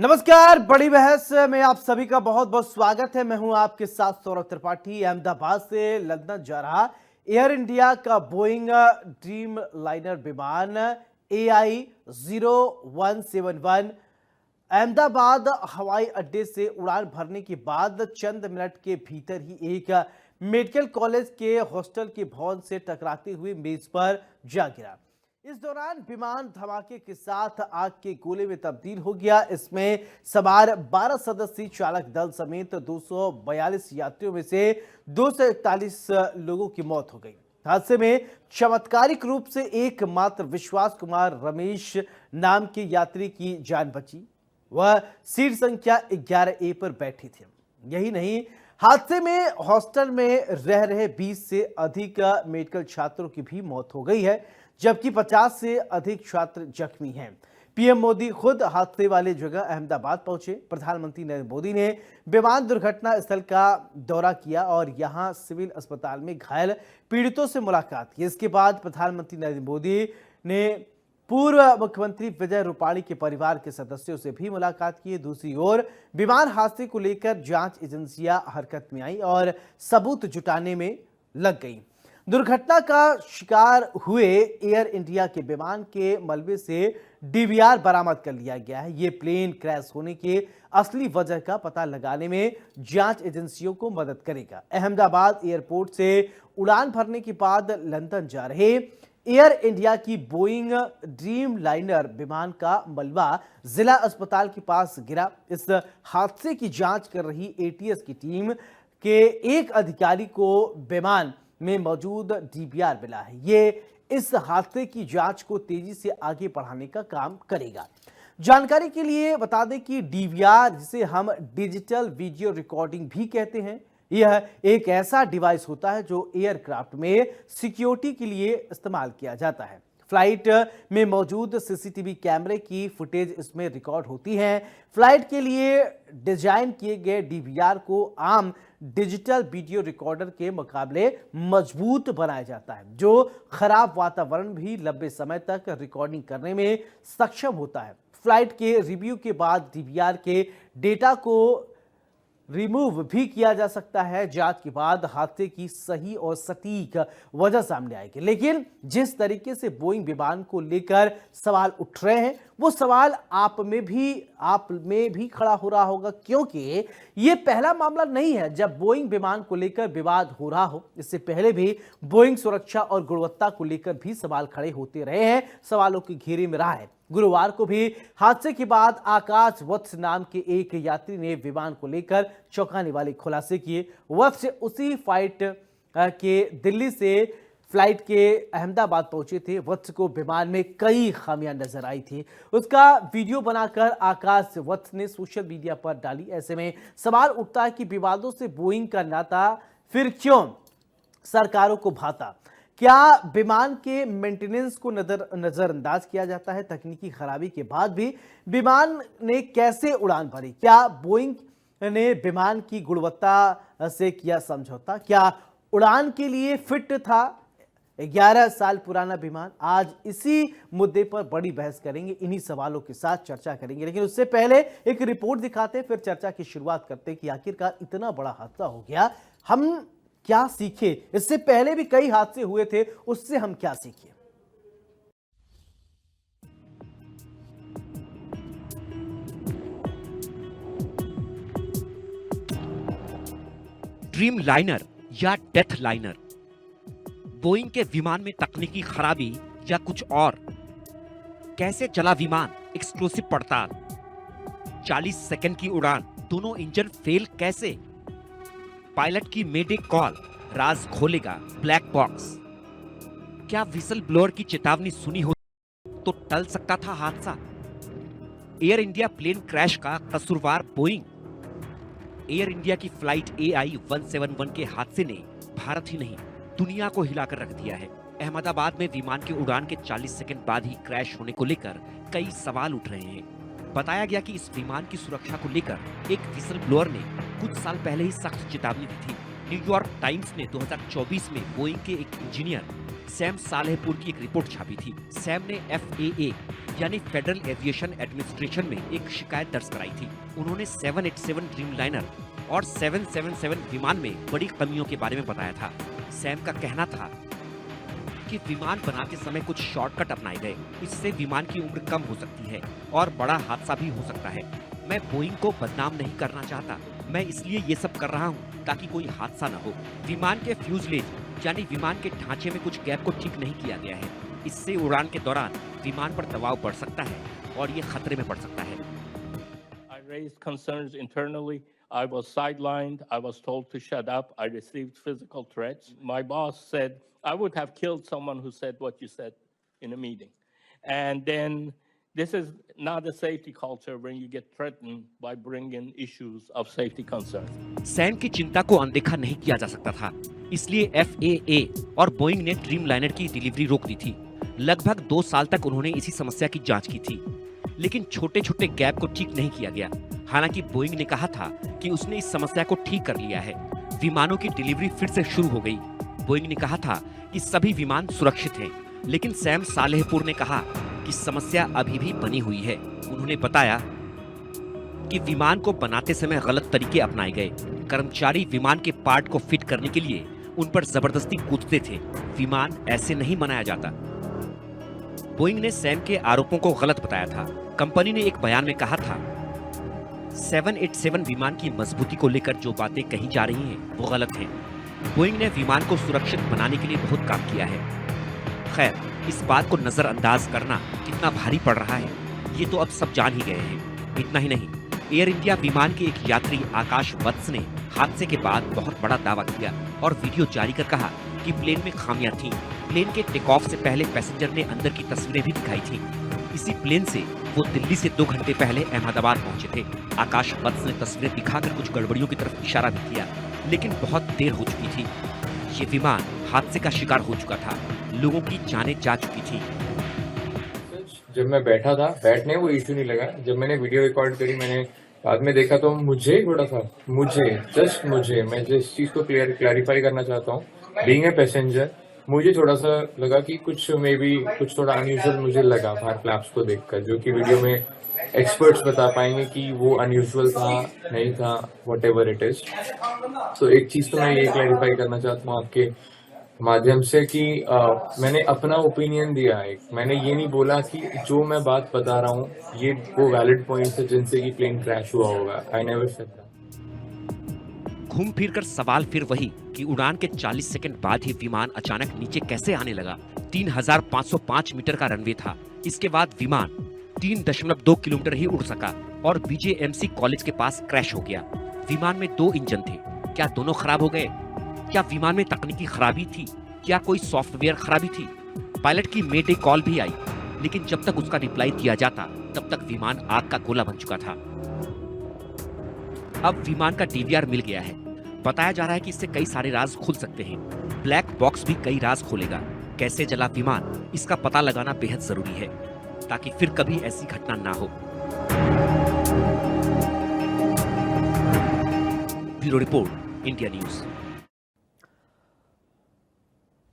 नमस्कार। बड़ी बहस में आप सभी का बहुत बहुत स्वागत है। मैं हूं आपके साथ सौरभ त्रिपाठी। अहमदाबाद से लंदन जा रहा एयर इंडिया का बोइंग ड्रीम लाइनर विमान AI-0171 अहमदाबाद हवाई अड्डे से उड़ान भरने के बाद चंद मिनट के भीतर ही एक मेडिकल कॉलेज के हॉस्टल के भवन से टकराते हुए मेज पर जा गिरा। इस दौरान विमान धमाके के साथ आग के गोले में तब्दील हो गया। इसमें सवार 12 सदस्यीय चालक दल समेत 242 यात्रियों में से 241 लोगों की मौत हो गई। हादसे में चमत्कारिक रूप से एकमात्र विश्वास कुमार रमेश नाम के यात्री की जान बची। वह सीट संख्या 11A पर बैठे थे। यही नहीं, हादसे में हॉस्टल में रह रहे 20 से अधिक मेडिकल छात्रों की भी मौत हो गई है, जबकि 50 से अधिक छात्र जख्मी हैं। पीएम मोदी खुद हादसे वाले जगह अहमदाबाद पहुंचे। प्रधानमंत्री नरेंद्र मोदी ने विमान दुर्घटना स्थल का दौरा किया और यहां सिविल अस्पताल में घायल पीड़ितों से मुलाकात की। इसके बाद प्रधानमंत्री नरेंद्र मोदी ने पूर्व मुख्यमंत्री विजय रूपाणी के परिवार के सदस्यों से भी मुलाकात की। दूसरी ओर विमान हादसे को लेकर जांच एजेंसियां हरकत में आई और सबूत जुटाने में लग गई। दुर्घटना का शिकार हुए एयर इंडिया के विमान के मलबे से डीवीआर बरामद कर लिया गया है। ये प्लेन क्रैश होने के असली वजह का पता लगाने में जांच एजेंसियों को मदद करेगा। अहमदाबाद एयरपोर्ट से उड़ान भरने के बाद लंदन जा रहे एयर इंडिया की बोइंग ड्रीम लाइनर विमान का मलबा जिला अस्पताल के पास गिरा। इस हादसे की जांच कर रही एटीएस की टीम के एक अधिकारी को विमान में मौजूद डीवीआर मिला है। ये इस हादसे की जांच को तेजी से आगे बढ़ाने का काम करेगा। जानकारी के लिए बता दें कि डीवीआर, जिसे हम डिजिटल वीडियो रिकॉर्डिंग भी कहते हैं, यह एक ऐसा डिवाइस होता है जो एयरक्राफ्ट में सिक्योरिटी के लिए इस्तेमाल किया जाता है। फ्लाइट में मौजूद सीसीटीवी कैमरे की फुटेज इसमें रिकॉर्ड होती है। फ्लाइट के लिए डिजाइन किए गए डीवीआर को आम डिजिटल वीडियो रिकॉर्डर के मुकाबले मजबूत बनाया जाता है, जो खराब वातावरण भी लंबे समय तक रिकॉर्डिंग करने में सक्षम होता है। फ्लाइट के रिव्यू के बाद डीवीआर के डेटा को रिमूव भी किया जा सकता है। जांच के बाद हादसे की सही और सटीक वजह सामने आएगी। लेकिन जिस तरीके से बोइंग विमान को लेकर सवाल उठ रहे हैं, वो सवाल आप में भी खड़ा हो रहा होगा, क्योंकि ये पहला मामला नहीं है जब बोइंग विमान को लेकर विवाद हो रहा हो। इससे पहले भी बोइंग सुरक्षा और गुणवत्ता को लेकर भी सवाल खड़े होते रहे हैं, सवालों के घेरे में रहा है। गुरुवार को भी हादसे के बाद आकाश वत्स नाम के एक यात्री ने विमान को लेकर चौंकाने वाले खुलासे किए। वत्स उसी फ्लाइट के दिल्ली से फ्लाइट के अहमदाबाद पहुंचे थे। वत्स को विमान में कई खामियां नजर आई थी। उसका वीडियो बनाकर आकाश वत्स ने सोशल मीडिया पर डाली। ऐसे में सवाल उठता है कि विवादों से बोइंग का नाता फिर क्यों सरकारों को भाता? क्या विमान के मेंटेनेंस को नजरअंदाज किया जाता है? तकनीकी खराबी के बाद भी विमान ने कैसे उड़ान भरी? क्या बोइंग ने विमान की गुणवत्ता से किया समझौता? क्या उड़ान के लिए फिट था 11 साल पुराना विमान? आज इसी मुद्दे पर बड़ी बहस करेंगे, इन्हीं सवालों के साथ चर्चा करेंगे। लेकिन उससे पहले एक रिपोर्ट दिखाते, फिर चर्चा की शुरुआत करते कि आखिरकार इतना बड़ा हादसा हो गया, हम क्या सीखे? इससे पहले भी कई हादसे हुए थे, उससे हम क्या सीखे? ड्रीम लाइनर या डेथ लाइनर, बोइंग के विमान में तकनीकी खराबी या कुछ और? कैसे चला विमान? एक्सक्लूसिव पड़ताल। 40 सेकंड की उड़ान, दोनों इंजन फेल कैसे? पायलट की मेडे कॉल, राज खोलेगा ब्लैक बॉक्स। क्या विसल ब्लोअर की चेतावनी सुनी हो तो टल सकता था हादसा? एयर इंडिया प्लेन क्रैश का कसूरवार बोइंग। एयर इंडिया की फ्लाइट AI-171 के हादसे ने भारत ही नहीं दुनिया को हिलाकर रख दिया है। अहमदाबाद में विमान की उड़ान के 40 सेकंड बाद ही क्रैश होने को लेकर कई सवाल उठ रहे हैं। बताया गया कि इस विमान की सुरक्षा को लेकर एक विसल ब्लोअर ने कुछ साल पहले ही सख्त चेतावनी दी थी। न्यूयॉर्क टाइम्स ने 2024 में बोइंग के एक इंजीनियर सैम सालेहपुर की एक रिपोर्ट छापी थी। सैम ने FAA यानी फेडरल एविएशन एडमिनिस्ट्रेशन में एक शिकायत दर्ज कराई थी। उन्होंने 787 ड्रीमलाइनर और 777 विमान में बड़ी कमियों के बारे में बताया था। सैम का कहना था कि विमान बनाते समय कुछ शॉर्टकट अपनाए गए, इससे विमान की उम्र कम हो सकती है और बड़ा हादसा भी हो सकता है। मैं बोइंग को बदनाम नहीं करना चाहता, मैं इसलिए ये सब कर रहा हूँ ताकि कोई हादसा न हो। विमान के फ्यूजलेज यानी विमान के ढांचे में कुछ गैप को ठीक नहीं किया गया है, इससे उड़ान के दौरान विमान पर दबाव बढ़ सकता है और ये खतरे में पड़ सकता है। I raised concerns internally. I was sidelined. I was told to shut up. I received physical threats. My boss said I would have killed someone who said what you said in a meeting. And then this is not a safety culture when you get threatened by bringing issues of safety concerns. Sam की चिंता को अनदेखा नहीं किया जा सकता था, इसलिए FAA और बोइंग ने ड्रीमलाइनर की डिलीवरी रोक दी थी। लगभग 2 साल तक उन्होंने इसी समस्या की जांच की थी, लेकिन छोटे छोटे गैप को ठीक नहीं किया गया। हालांकि बोइंग ने कहा था कि उसने इस समस्या को ठीक कर लिया है। विमानों की डिलीवरी फिर से शुरू हो गई। बोइंग ने कहा था कि सभी विमान सुरक्षित हैं, लेकिन सैम सालेहपुर ने कहा कि समस्या अभी भी बनी हुई है। उन्होंने बताया कि विमान को बनाते समय गलत तरीके अपनाए गए। कर्मचारी विमान के पार्ट को फिट करने के लिए उन पर जबरदस्ती कूदते थे। विमान ऐसे नहीं बनाया जाता। बोइंग ने सैम के आरोपों को गलत बताया था। कंपनी ने एक बयान में कहा था 787 विमान की मजबूती को लेकर जो बातें कही जा रही हैं वो गलत हैं। बोइंग ने विमान को सुरक्षित बनाने के लिए बहुत काम किया है। खैर, इस बात को नजरअंदाज करना कितना भारी पड़ रहा है ये तो अब सब जान ही गए हैं। इतना ही नहीं, एयर इंडिया विमान के एक यात्री आकाश वत्स ने हादसे के बाद बहुत बड़ा दावा किया और वीडियो जारी कर कहा कि प्लेन में खामियां थीं। प्लेन के टेक ऑफ से पहले पैसेंजर ने अंदर की तस्वीरें भी दिखाई थी। इसी प्लेन से वो दिल्ली से 2 घंटे पहले अहमदाबाद पहुंचे थे। आकाश वत्स ने तस्वीरें दिखाकर कुछ गड़बड़ियों की तरफ इशारा भी किया, लेकिन बहुत देर हो चुकी थी। ये विमान हादसे का शिकार हो चुका था, लोगों की जानें जा चुकी थी। जब मैं बैठा था, बैठने वो इश्यू नहीं लगा। जब मैंने वीडियो रिकॉर्ड करी, मैंने बाद में देखा तो मुझे थोड़ा सा मैं जिस चीज को क्लैरिफाई करना चाहता हूँ, बीइंग ए पैसेंजर, मुझे थोड़ा सा लगा कि कुछ थोड़ा अनयूजुअल मुझे लगा बाहर फ्लैप्स को देखकर, जो कि वीडियो में एक्सपर्ट्स बता पाएंगे कि वो अनयूजुअल था नहीं था, वट एवर इट इज। तो एक चीज तो मैं ये क्लैरिफाई करना चाहता हूँ आपके माध्यम से कि मैंने अपना ओपिनियन दिया है। मैंने ये नहीं बोला कि जो मैं बात बता रहा हूँ ये वो वैलिड पॉइंट्स है जिनसे कि प्लेन क्रैश हुआ होगा। I never said that. घूम फिर कर सवाल फिर वही कि उड़ान के 40 सेकंड बाद ही विमान अचानक नीचे कैसे आने लगा। 3505 मीटर का रनवे था। इसके बाद विमान 3.2 किलोमीटर ही उड़ सका और BJMC कॉलेज के पास क्रैश हो गया। विमान में 2 इंजन थे, क्या दोनों खराब हो गए? क्या विमान में तकनीकी खराबी थी? क्या कोई सॉफ्टवेयर खराबी थी? पायलट की मेडे कॉल भी आई, लेकिन जब तक उसका रिप्लाई दिया जाता तब तक विमान आग का गोला बन चुका था। अब विमान का DVR मिल गया है। बताया जा रहा है कि इससे कई सारे राज खुल सकते हैं। ब्लैक बॉक्स भी कई राज खोलेगा। कैसे जला विमान, इसका पता लगाना बेहद जरूरी है ताकि फिर कभी ऐसी घटना ना हो। Bureau report, India news.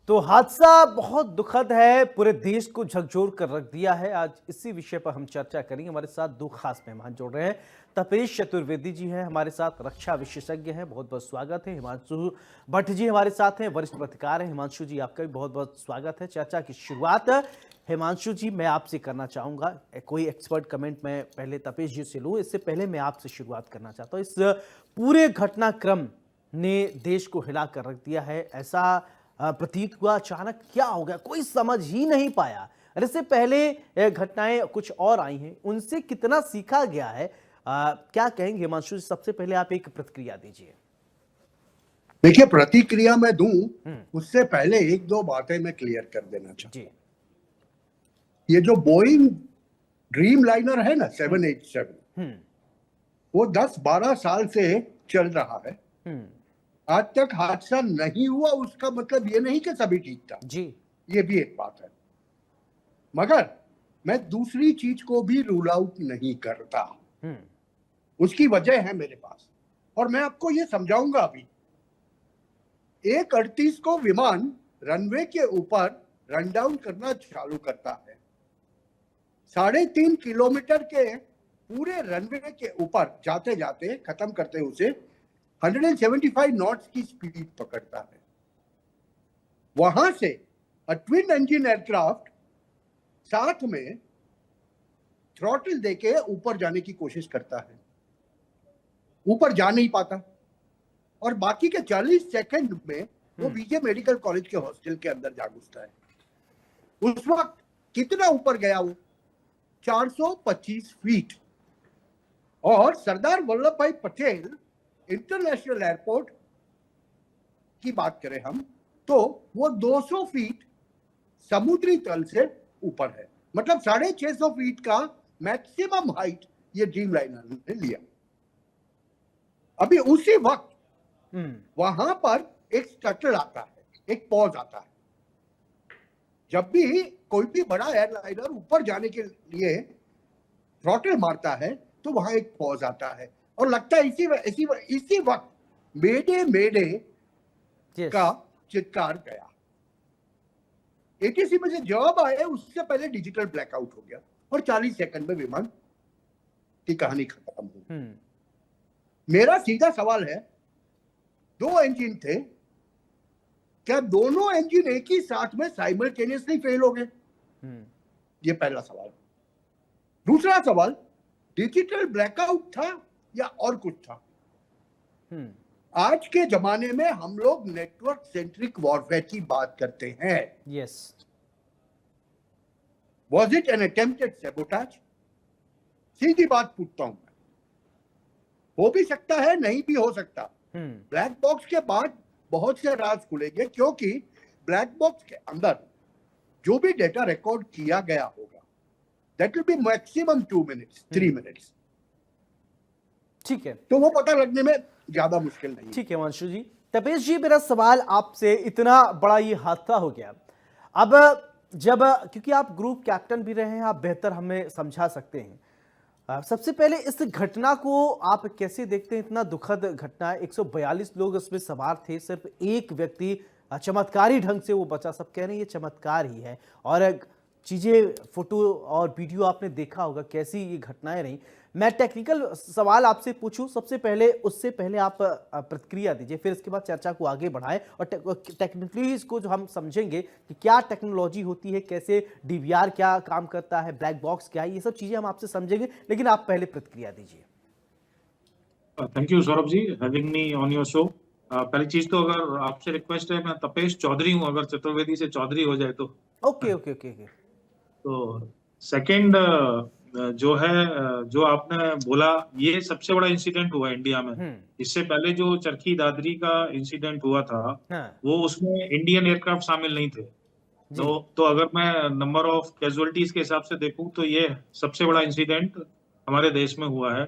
तो हादसा बहुत दुखद है, पूरे देश को झकझोर कर रख दिया है। आज इसी विषय पर हम चर्चा करेंगे। हमारे साथ 2 खास मेहमान जुड़ रहे हैं। तपेश चतुर्वेदी जी हैं हमारे साथ, रक्षा विशेषज्ञ हैं, बहुत बहुत स्वागत है। हिमांशु भट्ट जी हमारे साथ हैं, वरिष्ठ पत्रकार हैं। हिमांशु जी, आपका भी बहुत बहुत स्वागत है। चर्चा की शुरुआत हिमांशु जी मैं आपसे करना चाहूँगा। कोई एक्सपर्ट कमेंट मैं पहले तपेश जी से लूँ, इससे पहले मैं आपसे शुरुआत करना चाहता हूँ। इस पूरे घटनाक्रम ने देश को हिला कर रख दिया है। ऐसा प्रतीत हुआ अचानक क्या हो गया, कोई समझ ही नहीं पाया। इससे पहले घटनाएं कुछ और आई हैं, उनसे कितना सीखा गया है, क्या कहेंगे हिमांशु? सबसे पहले आप एक प्रतिक्रिया दीजिए। देखिए, प्रतिक्रिया मैं दूं उससे पहले 1-2 बातें मैं क्लियर कर देना चाहता हूं। ये जो बोइंग ड्रीम लाइनर है ना 787, वो 10-12 साल से चल रहा है। आज तक हादसा नहीं हुआ, उसका मतलब ये नहीं कि सभी ठीक था जी, ये भी एक बात है। मगर मैं दूसरी चीज को भी रूल आउट नहीं करता। उसकी वजह है मेरे पास, और मैं आपको ये समझाऊंगा अभी। 1:38 को विमान रनवे के ऊपर रन डाउन करना चालू करता है। 3.5 किलोमीटर के पूरे रनवे के ऊपर जाते जाते खत्म करते उसे 175 नॉट्स की स्पीड पकड़ता है। वहां से ट्विन इंजन एयरक्राफ्ट साथ में थ्रॉटल देके ऊपर जाने की कोशिश करता है, ऊपर जा नहीं पाता और बाकी के 40 सेकंड में वो बीजे मेडिकल कॉलेज के हॉस्टल के अंदर जा घुसता है। उस वक्त कितना ऊपर गया वो? 425 फीट। और सरदार वल्लभ भाई पटेल इंटरनेशनल एयरपोर्ट की बात करें हम तो वो 200 फीट समुद्री तल से ऊपर है, मतलब 650 फीट का मैक्सिमम हाइट ये ड्रीम लाइनर ने लिया। अभी उसी वक्त वहां पर एक स्टटर आता है, एक पॉज आता है। जब भी कोई भी बड़ा एयरलाइनर ऊपर जाने के लिए थ्रॉटल मारता है तो वहां एक पॉज आता है और लगता है इसी वक्त मेडे मेडे का चित्कार गया। एटीसी में जो जवाब आया उससे पहले डिजिटल ब्लैकआउट हो गया और 40 सेकंड में विमान की कहानी खत्म हो गई। मेरा सीधा सवाल है, 2 इंजन थे, क्या दोनों इंजन एक ही साथ में साइमल्टेनियसली फेल हो गए? ये पहला सवाल। दूसरा सवाल, डिजिटल ब्लैकआउट था या और कुछ था? आज के जमाने में हम लोग नेटवर्क सेंट्रिक वॉरफेयर की बात करते हैं। Yes. Was it an attempted sabotage? सीधी बात पूछता हूं मैं। हो भी सकता है, नहीं भी हो सकता। ब्लैक बॉक्स के बाद बहुत से राज खुलेंगे क्योंकि ब्लैक बॉक्स के अंदर जो भी डेटा रिकॉर्ड किया गया होगा that will be maximum 2 minutes 3 minutes. ठीक है, तो वो पता लगने में ज्यादा मुश्किल नहीं। ठीक है वंशु जी। तपेश जी, मेरा सवाल आपसे, इतना बड़ा ये हादसा हो गया, अब जब, क्योंकि आप ग्रुप कैप्टन भी रहे हैं, आप बेहतर हमें समझा सकते हैं, सबसे पहले इस घटना को आप कैसे देखते हैं? इतना दुखद घटना है, 142 लोग इसमें सवार थे, सिर्फ एक व्यक्ति चमत्कारी ढंग से वो बचा। सब कह रहे हैं ये चमत्कार ही है, और चीजें फोटो और वीडियो आपने देखा होगा कैसी ये घटनाएं रही। मैं टेक्निकल सवाल आपसे पूछूं सबसे पहले, उससे पहले आप प्रतिक्रिया दीजिए, फिर इसके बाद चर्चा को आगे बढ़ाएं और टेक्निकली इसको जो हम समझेंगे कि क्या टेक्नोलॉजी होती है, कैसे डीवीआर क्या काम करता है, ब्लैक बॉक्स क्या है, ये सब चीजें हम आपसे समझेंगे, लेकिन आप पहले प्रतिक्रिया दीजिए। Thank you Saurabh ji, having me on your show. पहली चीज तो अगर आपसे रिक्वेस्ट है, मैं तपेश चौधरी हूं, अगर चतुर्वेदी से चौधरी हो जाए तो। Okay okay okay okay. तो सेकंड जो है, जो आपने बोला, ये सबसे बड़ा इंसिडेंट हुआ इंडिया में। इससे पहले जो चरखी दादरी का इंसिडेंट हुआ था, वो उसमें इंडियन एयरक्राफ्ट शामिल नहीं थे। तो अगर मैं नंबर ऑफ कैजुअलिटीज के हिसाब से देखूं तो ये सबसे बड़ा इंसिडेंट हमारे देश में हुआ है।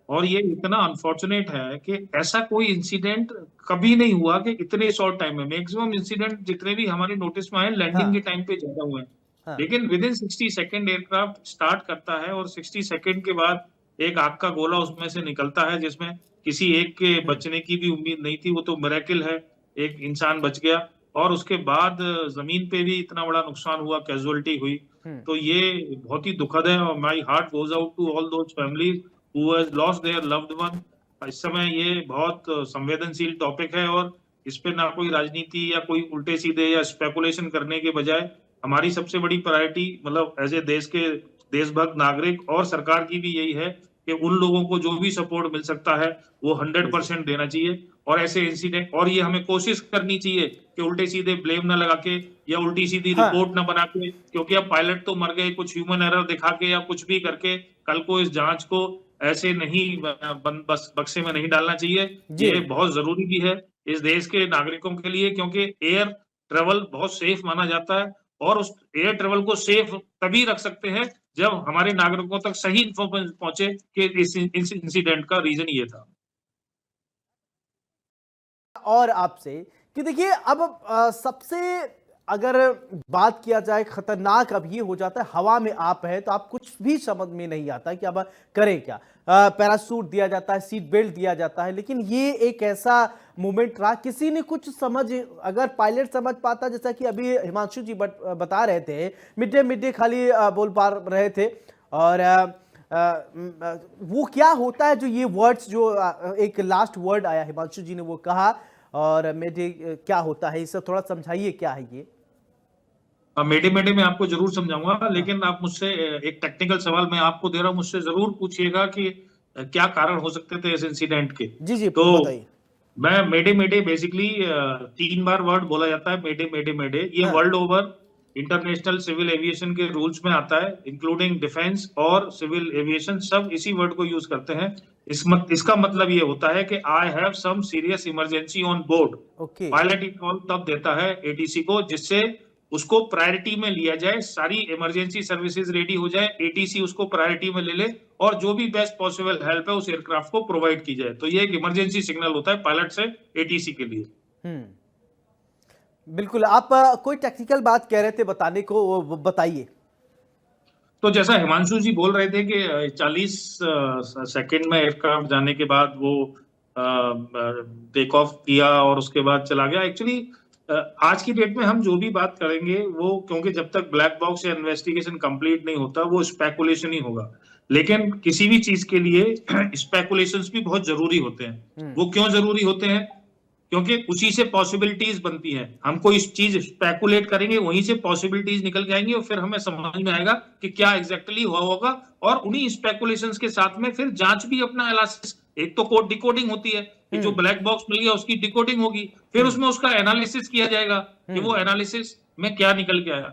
और ये इतना अनफॉर्चुनेट है कि ऐसा कोई इंसिडेंट कभी नहीं हुआ कि इतने शॉर्ट टाइम में। मैक्सिमम इंसिडेंट जितने भी हमारे नोटिस में आए लैंडिंग के टाइम पे ज्यादा हुए हैं, लेकिन with in 60 second aircraft start करता है और 60 सेकेंड के बाद एक आग का गोला उसमें से निकलता है, जिसमें किसी एक के बचने की भी उम्मीद नहीं थी। वो तो मिरेकल है, एक इंसान बच गया, और उसके बाद जमीन पे भी इतना बड़ा नुकसान हुआ, कैजुअलिटी हुई। तो ये बहुत ही दुखद है, और my heart goes out to all those families who has lost their loved one. इस समय ये बहुत संवेदनशील टॉपिक है, और इस पे ना कोई राजनीति या कोई उल्टे सीधे या स्पेकुलेशन करने के बजाय हमारी सबसे बड़ी प्रायोरिटी, मतलब एज ए देश के देशभक्त नागरिक और सरकार की भी यही है कि उन लोगों को जो भी सपोर्ट मिल सकता है वो 100% देना चाहिए। और ऐसे इंसिडेंट, और ये हमें कोशिश करनी चाहिए कि उल्टे सीधे ब्लेम ना लगा के या उल्टी सीधी रिपोर्ट ना बना के, क्योंकि अब पायलट तो मर गए, कुछ ह्यूमन एरर दिखा के या कुछ भी करके कल को इस जांच को ऐसे नहीं बस बक्से में नहीं डालना चाहिए। ये बहुत जरूरी भी है इस देश के नागरिकों के लिए, क्योंकि एयर ट्रेवल बहुत सेफ माना जाता है, और उस एयर ट्रेवल को सेफ तभी रख सकते हैं जब हमारे नागरिकों तक सही इन्फॉर्मेशन पहुंचे कि इस इंसिडेंट का रीजन ये था। और आपसे कि देखिए, अब सबसे अगर बात किया जाए खतरनाक अब ये हो जाता है, हवा में आप है तो आप कुछ भी समझ में नहीं आता कि अब करें क्या। पैराशूट दिया जाता है, सीट बेल्ट दिया जाता है, लेकिन ये एक ऐसा मूवमेंट रहा, किसी ने कुछ समझ, अगर पायलट समझ पाता, जैसा कि अभी हिमांशु जी बता रहे थे, मिड डे खाली बोल पा रहे थे, और वो क्या होता है जो ये वर्ड्स जो एक लास्ट वर्ड आया हिमांशु जी ने वो कहा, और मिड डे क्या होता है, इसे थोड़ा समझाइए क्या है ये। मेडे मेडे में आपको जरूर समझाऊंगा, लेकिन आप मुझसे एक टेक्निकल सवाल मैं आपको दे रहा हूं, मुझसे जरूर पूछिएगा कि क्या कारण हो सकते थे इस इंसिडेंट के। जी तो बताइए। मैं मेडे मेडे बेसिकली 3 बार वर्ड बोला जाता है, मेडे मेडे मेडे। ये हाँ। World over international civil aviation के रूल्स में आता है, इंक्लूडिंग डिफेंस और सिविल एविएशन, सब इसी वर्ड को यूज करते हैं। इसका मतलब ये होता है कि I have some serious emergency on board. Okay. Pilot ये कॉल तब देता है एटीसी को जिससे उसको प्रायोरिटी में लिया जाए, सारी इमरजेंसी सर्विसेज रेडी हो जाए, एटीसी उसको प्रायोरिटी में ले ले और जो भी बेस्ट पॉसिबल हेल्प है उस एयरक्राफ्ट को प्रोवाइड की जाए। तो ये एक इमरजेंसी सिग्नल होता है पायलट से एटीसी के लिए। बिल्कुल। आप कोई टेक्निकल बात कह रहे थे बताने को, वो बताइए। तो जैसा हिमांशु जी बोल रहे थे कि 40 सेकंड में एयरक्राफ्ट जाने के बाद वो टेक ऑफ किया और उसके बाद चला गया। एक्चुअली आज की डेट में हम जो भी बात करेंगे वो, क्योंकि जब तक ब्लैक बॉक्स या इन्वेस्टिगेशन कंप्लीट नहीं होता वो स्पेकुलेशन ही होगा। लेकिन किसी भी चीज के लिए स्पेकुलेशंस भी बहुत जरूरी होते हैं। वो क्यों जरूरी होते हैं? क्योंकि उसी से पॉसिबिलिटीज बनती हैं। हम कोई चीज स्पेकुलेट करेंगे, वहीं से पॉसिबिलिटीज निकल के आएंगी और फिर हमें समझ में आएगा कि क्या एग्जैक्टली हुआ होगा। और उन्हीं स्पेकुलेशंस के साथ में फिर जांच भी अपना एनालिसिस, एक तो कोड डिकोडिंग होती है कि जो ब्लैक बॉक्स मिल गया उसकी डिकोडिंग होगी, फिर उसमें उसका एनालिसिस किया जाएगा कि वो एनालिसिस में क्या निकल के आया।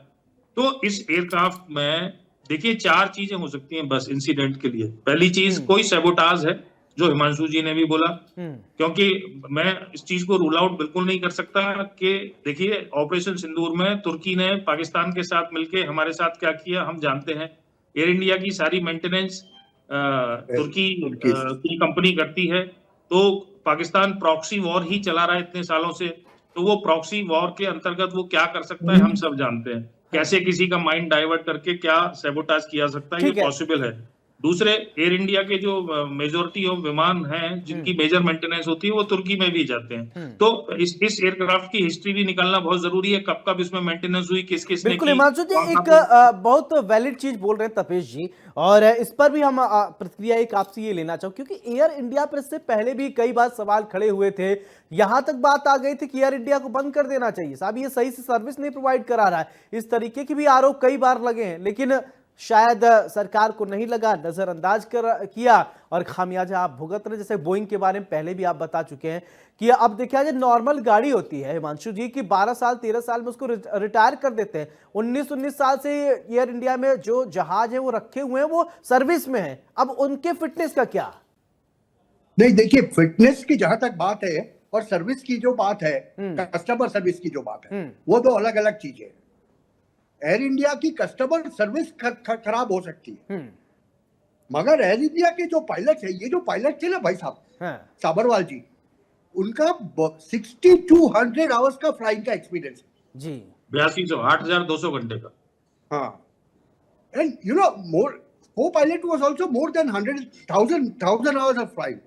तो इस एयरक्राफ्ट में देखिए 4 चीजें हो सकती हैं बस इंसिडेंट के लिए। पहली चीज कोई सैबोटाज है, जो हिमांशु जी ने भी बोला, क्योंकि मैं इस चीज को रूल आउट बिल्कुल नहीं कर सकता कि देखिए ऑपरेशन सिंदूर में तुर्की ने पाकिस्तान के साथ मिलके हमारे साथ क्या किया हम जानते हैं। एयर इंडिया की सारी मेंटेनेंस तुर्की की कंपनी करती है। तो पाकिस्तान प्रॉक्सी वॉर ही चला रहा है इतने सालों से, तो वो प्रॉक्सी वॉर के अंतर्गत वो क्या कर सकता है हम सब जानते हैं। कैसे किसी का माइंड डाइवर्ट करके क्या सैबोटाज किया सकता है, ये पॉसिबल है। दूसरे, एयर इंडिया के जो मेजोरिटी ऑफ विमान हैं जिनकी मेजर मेंटेनेंस होती है वो तुर्की में भी जाते हैं। तो इस एयरक्राफ्ट की हिस्ट्री भी निकालना बहुत जरूरी है, कब कब इसमें मेंटेनेंस हुई, किस किस ने बिल्कुल की। हिमांशु जी, एक बहुत वैलिड चीज बोल रहे हैं तपेश जी, और इस पर भी हम प्रतिक्रिया एक आपसे ये लेना चाहूँ, क्योंकि एयर इंडिया पर इससे पहले भी कई बार सवाल खड़े हुए थे। यहां तक बात आ गई थी कि एयर इंडिया को बंद कर देना चाहिए, साहब ये सही से सर्विस नहीं प्रोवाइड करा रहा है। इस तरीके के भी आरोप कई बार लगे हैं, लेकिन शायद सरकार को नहीं लगा, नजरअंदाज किया और खामियाजा आप भुगत रहे। जैसे बोइंग के बारे में पहले भी आप बता चुके हैं कि अब देखा जाए नॉर्मल गाड़ी होती है हिमांशु जी की 12 साल 13 साल में उसको रिटायर कर देते हैं। 19 साल से एयर इंडिया में जो जहाज है वो रखे हुए हैं, वो सर्विस में है। अब उनके फिटनेस का क्या? नहीं देखिए, फिटनेस की जहां तक बात है और सर्विस की जो बात है, कस्टमर सर्विस की जो बात है, वो दो अलग अलग चीजें हैं। एयर इंडिया की कस्टमर सर्विस खराब हो सकती है, मगर एयर इंडिया के जो पायलट है, ये जो पायलट थे ना भाई साहब, साबरवाल जी, उनका 6200 आवर्स का फ्लाइंग का एक्सपीरियंस है जी। 8200 8200 घंटे का। हाँ, and you know more co-pilot was also more than 100,000 hours of flying.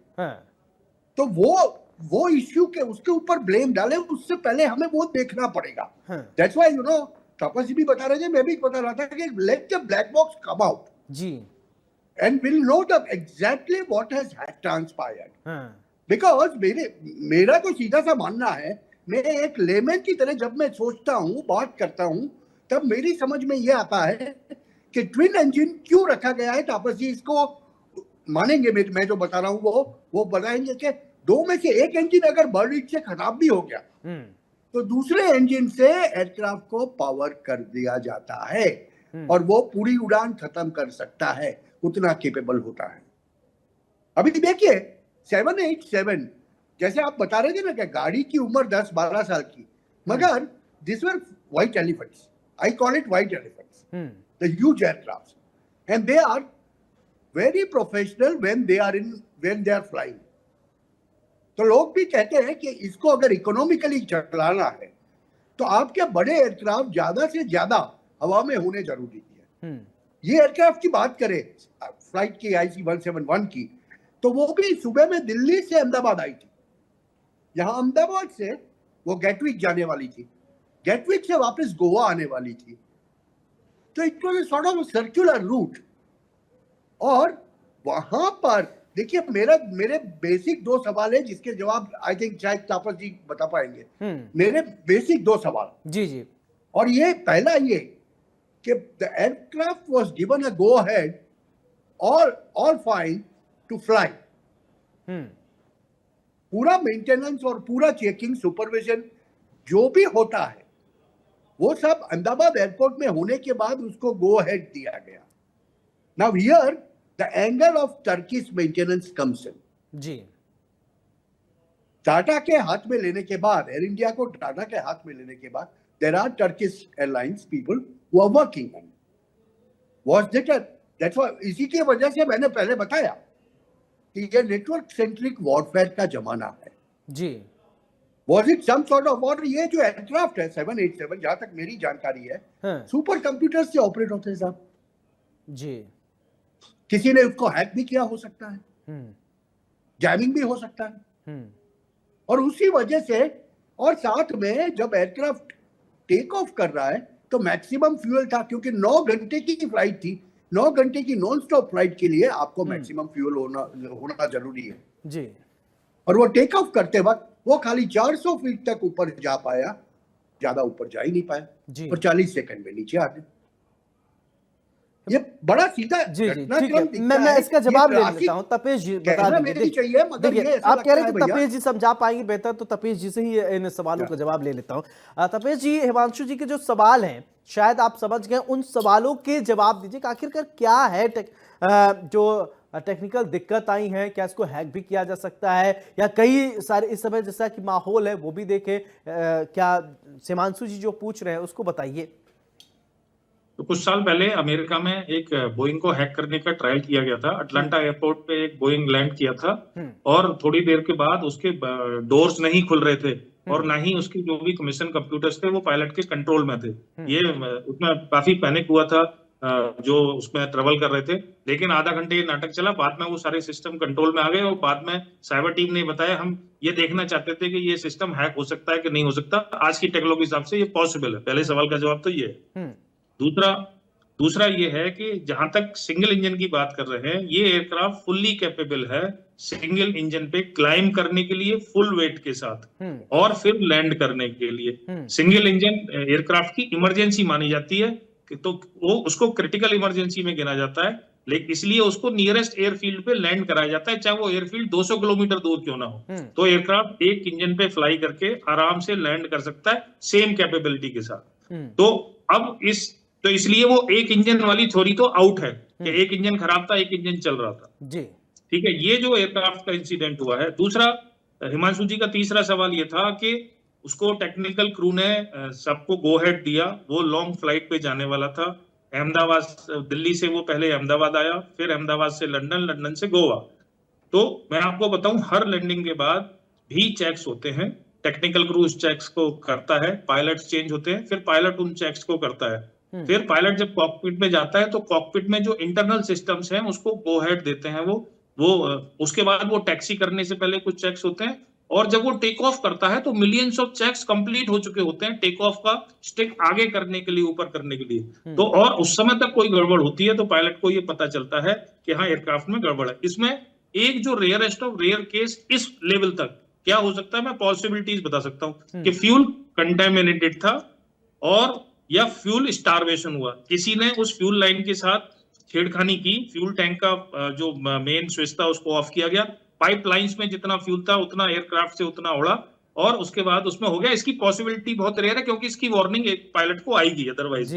तो वो इश्यू के उसके ऊपर ब्लेम डाले, उससे पहले हमें वो देखना पड़ेगा। That's why you know तापस जी भी बता रहे थे, मैं भी बता रहा था कि let the black box come out ji, and we'll know the exactly what has transpired. Because मेरा तो सीधा सा मानना है, मैं एक लेमैन की तरह जब मैं सोचता हूँ, बात करता हूँ, तब मेरी समझ में ये आता है कि ट्विन इंजन क्यों रखा गया है। तापस जी इसको मानेंगे, मैं जो बता रहा हूँ वो बताएंगे कि दो में से एक इंजन अगर बर्ड से खराब भी हो गया तो दूसरे इंजन से एयरक्राफ्ट को पावर कर दिया जाता है और वो पूरी उड़ान खत्म कर सकता है, उतना केपेबल होता है। अभी देखिए 787, जैसे आप बता रहे थे ना कि गाड़ी की उम्र 10-12 साल की, मगर this were white elephants, I call it white elephants, the huge aircraft, and they are very professional when they are flying. तो लोग भी कहते हैं कि इसको अगर इकोनॉमिकली चलाना है तो आपके बड़े एयरक्राफ्ट ज्यादा से ज्यादा हवा में होने जरूरी है। ये एयरक्राफ्ट की बात करें, फ्लाइट की IC-171 की, तो वो भी सुबह में दिल्ली से अहमदाबाद आई थी। यहाँ अहमदाबाद से वो गेटविक जाने वाली थी, गेटविक से वापस गोवा आने वाली थी। तो it was sort of circular route. और वहां पर देखिए मेरे बेसिक 2 सवाल है जिसके जवाब आई थिंक शायद तापस जी बता पाएंगे। मेरे बेसिक 2 सवाल जी जी। और ये पहला ये कि the aircraft was given a go ahead all fine to fly. पूरा मेंटेनेंस और पूरा चेकिंग सुपरविजन जो भी होता है वो सब अहमदाबाद एयरपोर्ट में होने के बाद उसको गो अहेड दिया गया। Now here the angle of Turkish maintenance comes in. जी। टाटा के हाथ में लेने के बाद, एयर इंडिया को टाटा के हाथ में लेने के बाद, there are Turkish Airlines people who are working on was that's why. इसी की वजह से मैंने पहले बताया कि ये नेटवर्क सेंट्रिक वॉरफेयर का जमाना है। जी। Was it some sort of और ये जो एयरक्राफ्ट है 787 जहां तक मेरी जानकारी है सुपर कंप्यूटर से ऑपरेट होते हैं साहब। जी। किसी ने उसको हैक भी किया हो सकता है, जैमिंग भी हो सकता है। और उसी वजह से और साथ में जब एयरक्राफ्ट टेक ऑफ कर रहा है तो मैक्सिमम फ्यूल था, क्योंकि 9 घंटे की फ्लाइट थी। 9 घंटे की नॉन स्टॉप फ्लाइट के लिए आपको मैक्सिमम फ्यूल होना जरूरी है जी। और वो टेक ऑफ करते वक्त वो खाली 400 फीट तक ऊपर जा पाया, ज्यादा ऊपर जा ही नहीं पाया जी। और 40 सेकंड में नीचे आ गए। ये बड़ा सीधा जी जी ठीक घटनाक्रम है। दिखता मैं है। इसका ये जवाब ले क्लासिक लेता हूं। तपेश जी बता कहना दीजिए। मेरी चाहिए, मगर देखिए, ये ऐसा आप कह रहे लगता थे है भैया। तपेश जी समझा पाएंगे बेहतर, तो तपेश जी से ही इन सवालों का जवाब ले लेता हूं। तपेश जी, हिमांशु जी के जो सवाल हैं शायद आप समझ गए, उन सवालों के जवाब दीजिए कि आखिरकार क्या है जो टेक्निकल दिक्कत आई है, क्या इसको हैक भी किया जा सकता है, या कई सारे इस समय जैसा कि माहौल है वो भी देखें। क्या हिमांशु जी जो पूछ रहे हैं उसको बताइए। तो कुछ साल पहले अमेरिका में एक बोइंग को हैक करने का ट्रायल किया गया था। अटलांटा एयरपोर्ट पे एक बोइंग लैंड किया था और थोड़ी देर के बाद उसके डोर्स नहीं खुल रहे थे और ना ही उसकी जो भी मिशन कंप्यूटर्स थे वो पायलट के कंट्रोल में थे। ये उसमें काफी पैनिक हुआ था जो उसमें ट्रेवल कर रहे थे, लेकिन आधा घंटे ये नाटक चला। बाद में वो सारे सिस्टम कंट्रोल में आ गए और बाद में साइबर टीम ने बताया हम ये देखना चाहते थे कि ये सिस्टम हैक हो सकता है कि नहीं हो सकता। आज की टेक्नोलॉजी हिसाब से ये पॉसिबल है। पहले सवाल का जवाब तो ये है। दूसरा ये है कि जहां तक सिंगल इंजन की बात कर रहे हैं, ये एयरक्राफ्ट फुल्ली कैपेबल है सिंगल इंजन पे क्लाइम करने के लिए फुल वेट के साथ और फिर लैंड करने के लिए। सिंगल इंजन एयरक्राफ्ट की इमरजेंसी मानी जाती है कि तो वो उसको क्रिटिकल इमरजेंसी में गिना जाता है, लेकिन इसलिए उसको नियरेस्ट एयरफील्ड पे लैंड कराया जाता है, चाहे वो एयरफील्ड 200 किलोमीटर दूर क्यों ना हो। तो एयरक्राफ्ट एक इंजन पे फ्लाई करके आराम से लैंड कर सकता है सेम कैपेबिलिटी के साथ। तो अब तो इसलिए वो एक इंजन वाली थ्योरी तो आउट है कि एक इंजन खराब था, एक इंजन चल रहा था जी। ठीक है, ये जो एयरक्राफ्ट का इंसिडेंट हुआ है। दूसरा, हिमांशु जी का तीसरा सवाल ये था कि उसको टेक्निकल क्रू ने सबको गो हेड दिया, वो लॉन्ग फ्लाइट पे जाने वाला था। अहमदाबाद दिल्ली से वो पहले अहमदाबाद आया, फिर अहमदाबाद से लंदन, लंदन से गोवा। तो मैं आपको बताऊं, हर लैंडिंग के बाद भी चेक्स होते हैं, टेक्निकल क्रू उस चेक्स को करता है, पायलट चेंज होते हैं, फिर पायलट उन चेक्स को करता है। फिर पायलट जब कॉकपिट में जाता है तो कॉकपिट में जो इंटरनल सिस्टम्स हैं उसको गो हेड देते हैं वो उसके बाद वो टैक्सी करने से पहले कुछ चेक्स होते हैं, और जब वो टेक ऑफ करता है तो मिलियंस ऑफ चेक्स कंप्लीट हो चुके होते हैं टेक ऑफ का स्टिक आगे करने के लिए, ऊपर करने के लिए। तो और उस समय तक कोई गड़बड़ होती है तो पायलट को ये पता चलता है कि हाँ एयरक्राफ्ट में गड़बड़ है। इसमें एक जो रेयरेस्ट ऑफ रेयर केस इस लेवल तक क्या हो सकता है, मैं पॉसिबिलिटीज बता सकता हूँ कि फ्यूल कंटेमिनेटेड था और या फ्यूल स्टारवेशन हुआ, किसी ने उस फ्यूल लाइन के साथ छेड़खानी की, फ्यूल टैंक का जो मेन स्विच था उसको ऑफ किया गया, पाइपलाइंस में जितना फ्यूल था उतना एयरक्राफ्ट से उतना उड़ा और उसके बाद उसमें हो गया। इसकी पॉसिबिलिटी बहुत रेयर है क्योंकि इसकी वार्निंग एक पायलट को आएगी, अदरवाइज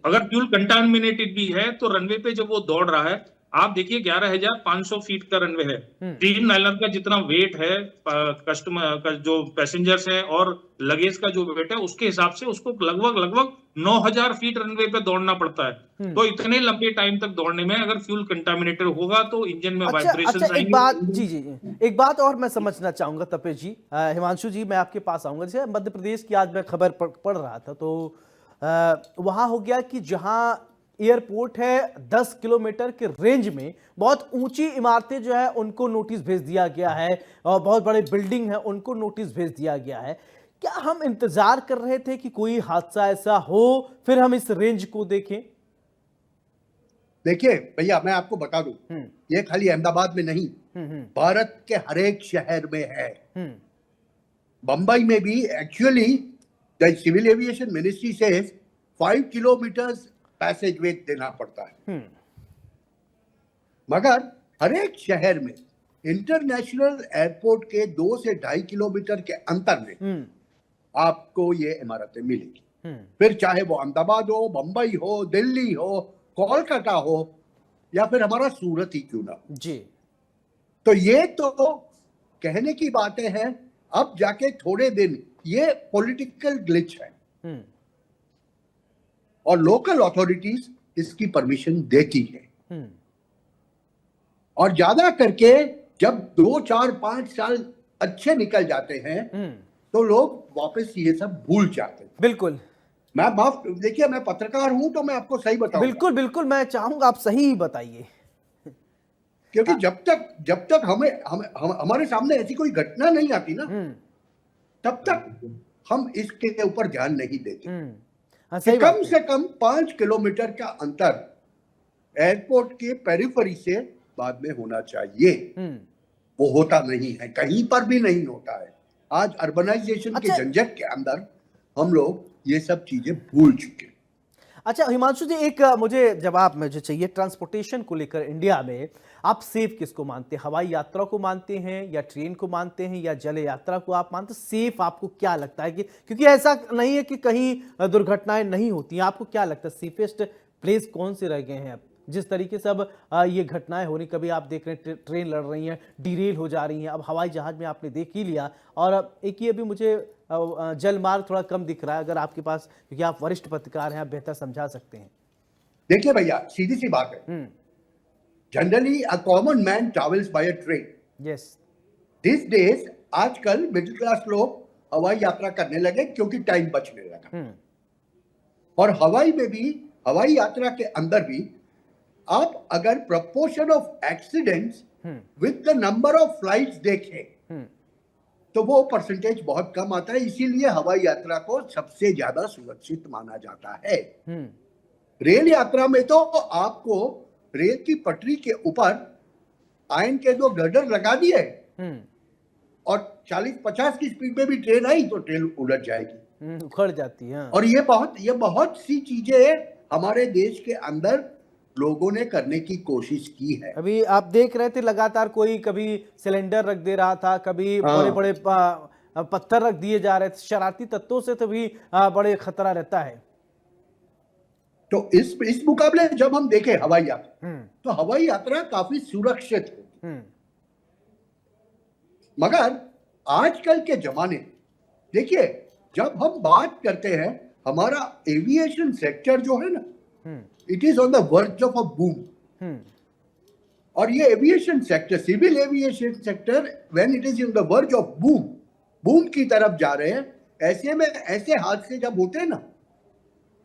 अगर फ्यूल कंटामिनेटेड भी है तो रनवे पे जब वो दौड़ रहा है, आप देखिए 11,500 फीट का रनवे है, ड्रीम लाइनर का जितना वेट है कस्टमर का जो पैसेंजर्स है और लगेज का जो वेट है उसके हिसाब से उसको लगभग 9,000 फीट रनवे पे दौड़ना पड़ता है। तो इतने लंबे टाइम तक दौड़ने में अगर फ्यूल कंटामिनेटेड होगा तो इंजन में वाइब्रेशंस आएंगे। एक बात जी, एक बात और मैं समझना चाहूंगा तपेश जी, हिमांशु जी मैं आपके पास आऊंगा। जैसे मध्य प्रदेश की आज मैं खबर पढ़ रहा था तो वहां हो गया कि जहां एयरपोर्ट है 10 किलोमीटर के रेंज में, बहुत ऊंची इमारतें जो है उनको नोटिस भेज दिया गया है और बहुत बड़े बिल्डिंग है उनको नोटिस भेज दिया गया है। क्या हम इंतजार कर रहे थे कि कोई हादसा ऐसा हो फिर हम इस रेंज को देखें? देखिए भैया, मैं आपको बता दूं, ये खाली अहमदाबाद में नहीं, भारत के हर एक शहर में है। बंबई में भी actually the civil aviation ministry से 5 किलोमीटर पैसेज वे देना पड़ता है, मगर हर एक शहर में इंटरनेशनल एयरपोर्ट के 2 से 2.5 किलोमीटर के अंतर में आपको ये इमारतें मिलेगी। फिर चाहे वो अहमदाबाद हो, बंबई हो, दिल्ली हो, कोलकाता हो या फिर हमारा सूरत ही क्यों ना हो जी। तो ये तो कहने की बातें हैं। अब जाके थोड़े दिन ये पॉलिटिकल ग्लिच है और लोकल अथॉरिटीज इसकी परमिशन देती है और ज्यादा करके जब 2, 4, 5 साल अच्छे निकल जाते हैं तो लोग वापस ये सब भूल जाते हैं। बिल्कुल। मैं माफ देखिए, मैं पत्रकार हूं तो मैं आपको सही बताऊंगा। बिल्कुल बिल्कुल, मैं चाहूंगा आप सही ही बताइए, क्योंकि जब तक हमारे सामने ऐसी कोई घटना नहीं आती ना, तब तक हम इसके ऊपर ध्यान नहीं देते। हाँ, कि सही बात कम है। से कम 5 किलोमीटर का अंतर एयरपोर्ट के पेरिफेरी से बाद में होना चाहिए। वो होता नहीं है, कहीं पर भी नहीं होता है। आज अर्बनाइजेशन के अच्छा। झंझट के अंदर हम लोग ये सब चीजें भूल चुके। अच्छा हिमांशु जी, एक मुझे जवाब मुझे चाहिए ट्रांसपोर्टेशन को लेकर। इंडिया में आप सेफ किसको मानते हैं? हवाई यात्रा को मानते हैं या ट्रेन को मानते हैं या जल यात्रा को आप मानते हैं? सेफ आपको क्या लगता है? कि क्योंकि ऐसा नहीं है कि कहीं दुर्घटनाएं नहीं होती हैं, आपको क्या लगता है सेफेस्ट प्लेस कौन से रह गए हैं अब? जिस तरीके से अब ये घटनाएं हो रही, कभी आप देख रहे हैं ट्रेन लड़ रही हैं, डिरेल हो जा रही हैं, अब हवाई जहाज में आपने देख ही लिया, और अब एक ये भी मुझे जल मार्ग थोड़ा कम दिख रहा है। अगर आपके पास, क्योंकि आप वरिष्ठ पत्रकार हैं, आप बेहतर समझा सकते हैं। देखिए भैया, सीधी सी बात है, generally a common man travels by a train. Yes. This days आजकल मिडिल क्लास लोग हवाई यात्रा करने लगे क्योंकि टाइम बचने लगा। और हवाई में भी, हवाई यात्रा के अंदर भी आप अगर proportion of accidents with the number of flights देखें तो वो परसेंटेज बहुत कम आता है। इसीलिए हवाई यात्रा को सबसे ज्यादा सुरक्षित माना जाता है। रेल यात्रा में तो आपको रेल की पटरी के ऊपर आयन के 2 गर्डर लगा दिए और 40-50 की स्पीड में भी ट्रेन आई तो ट्रेन उलट जाएगी, उखड़ जाती है। और ये बहुत सी चीजें हमारे देश के अंदर लोगों ने करने की कोशिश की है। अभी आप देख रहे थे लगातार कोई कभी सिलेंडर रख दे रहा था, कभी बड़े बड़े पत्थर रख दिए जा रहे थे। शरारती तत्वों से तो भी बड़े खतरा रहता है। तो इस मुकाबले जब हम देखें हवाई यात्रा, तो हवाई यात्रा काफी सुरक्षित है। मगर आजकल के जमाने, देखिए जब हम बात करते हैं, हमारा एविएशन सेक्टर जो है ना, it is on the verge of a boom. और ये aviation sector, civil aviation sector, when it is in the verge of boom की तरफ जा रहे हैं, ऐसे में ऐसे हादसे जब होते हैं ना,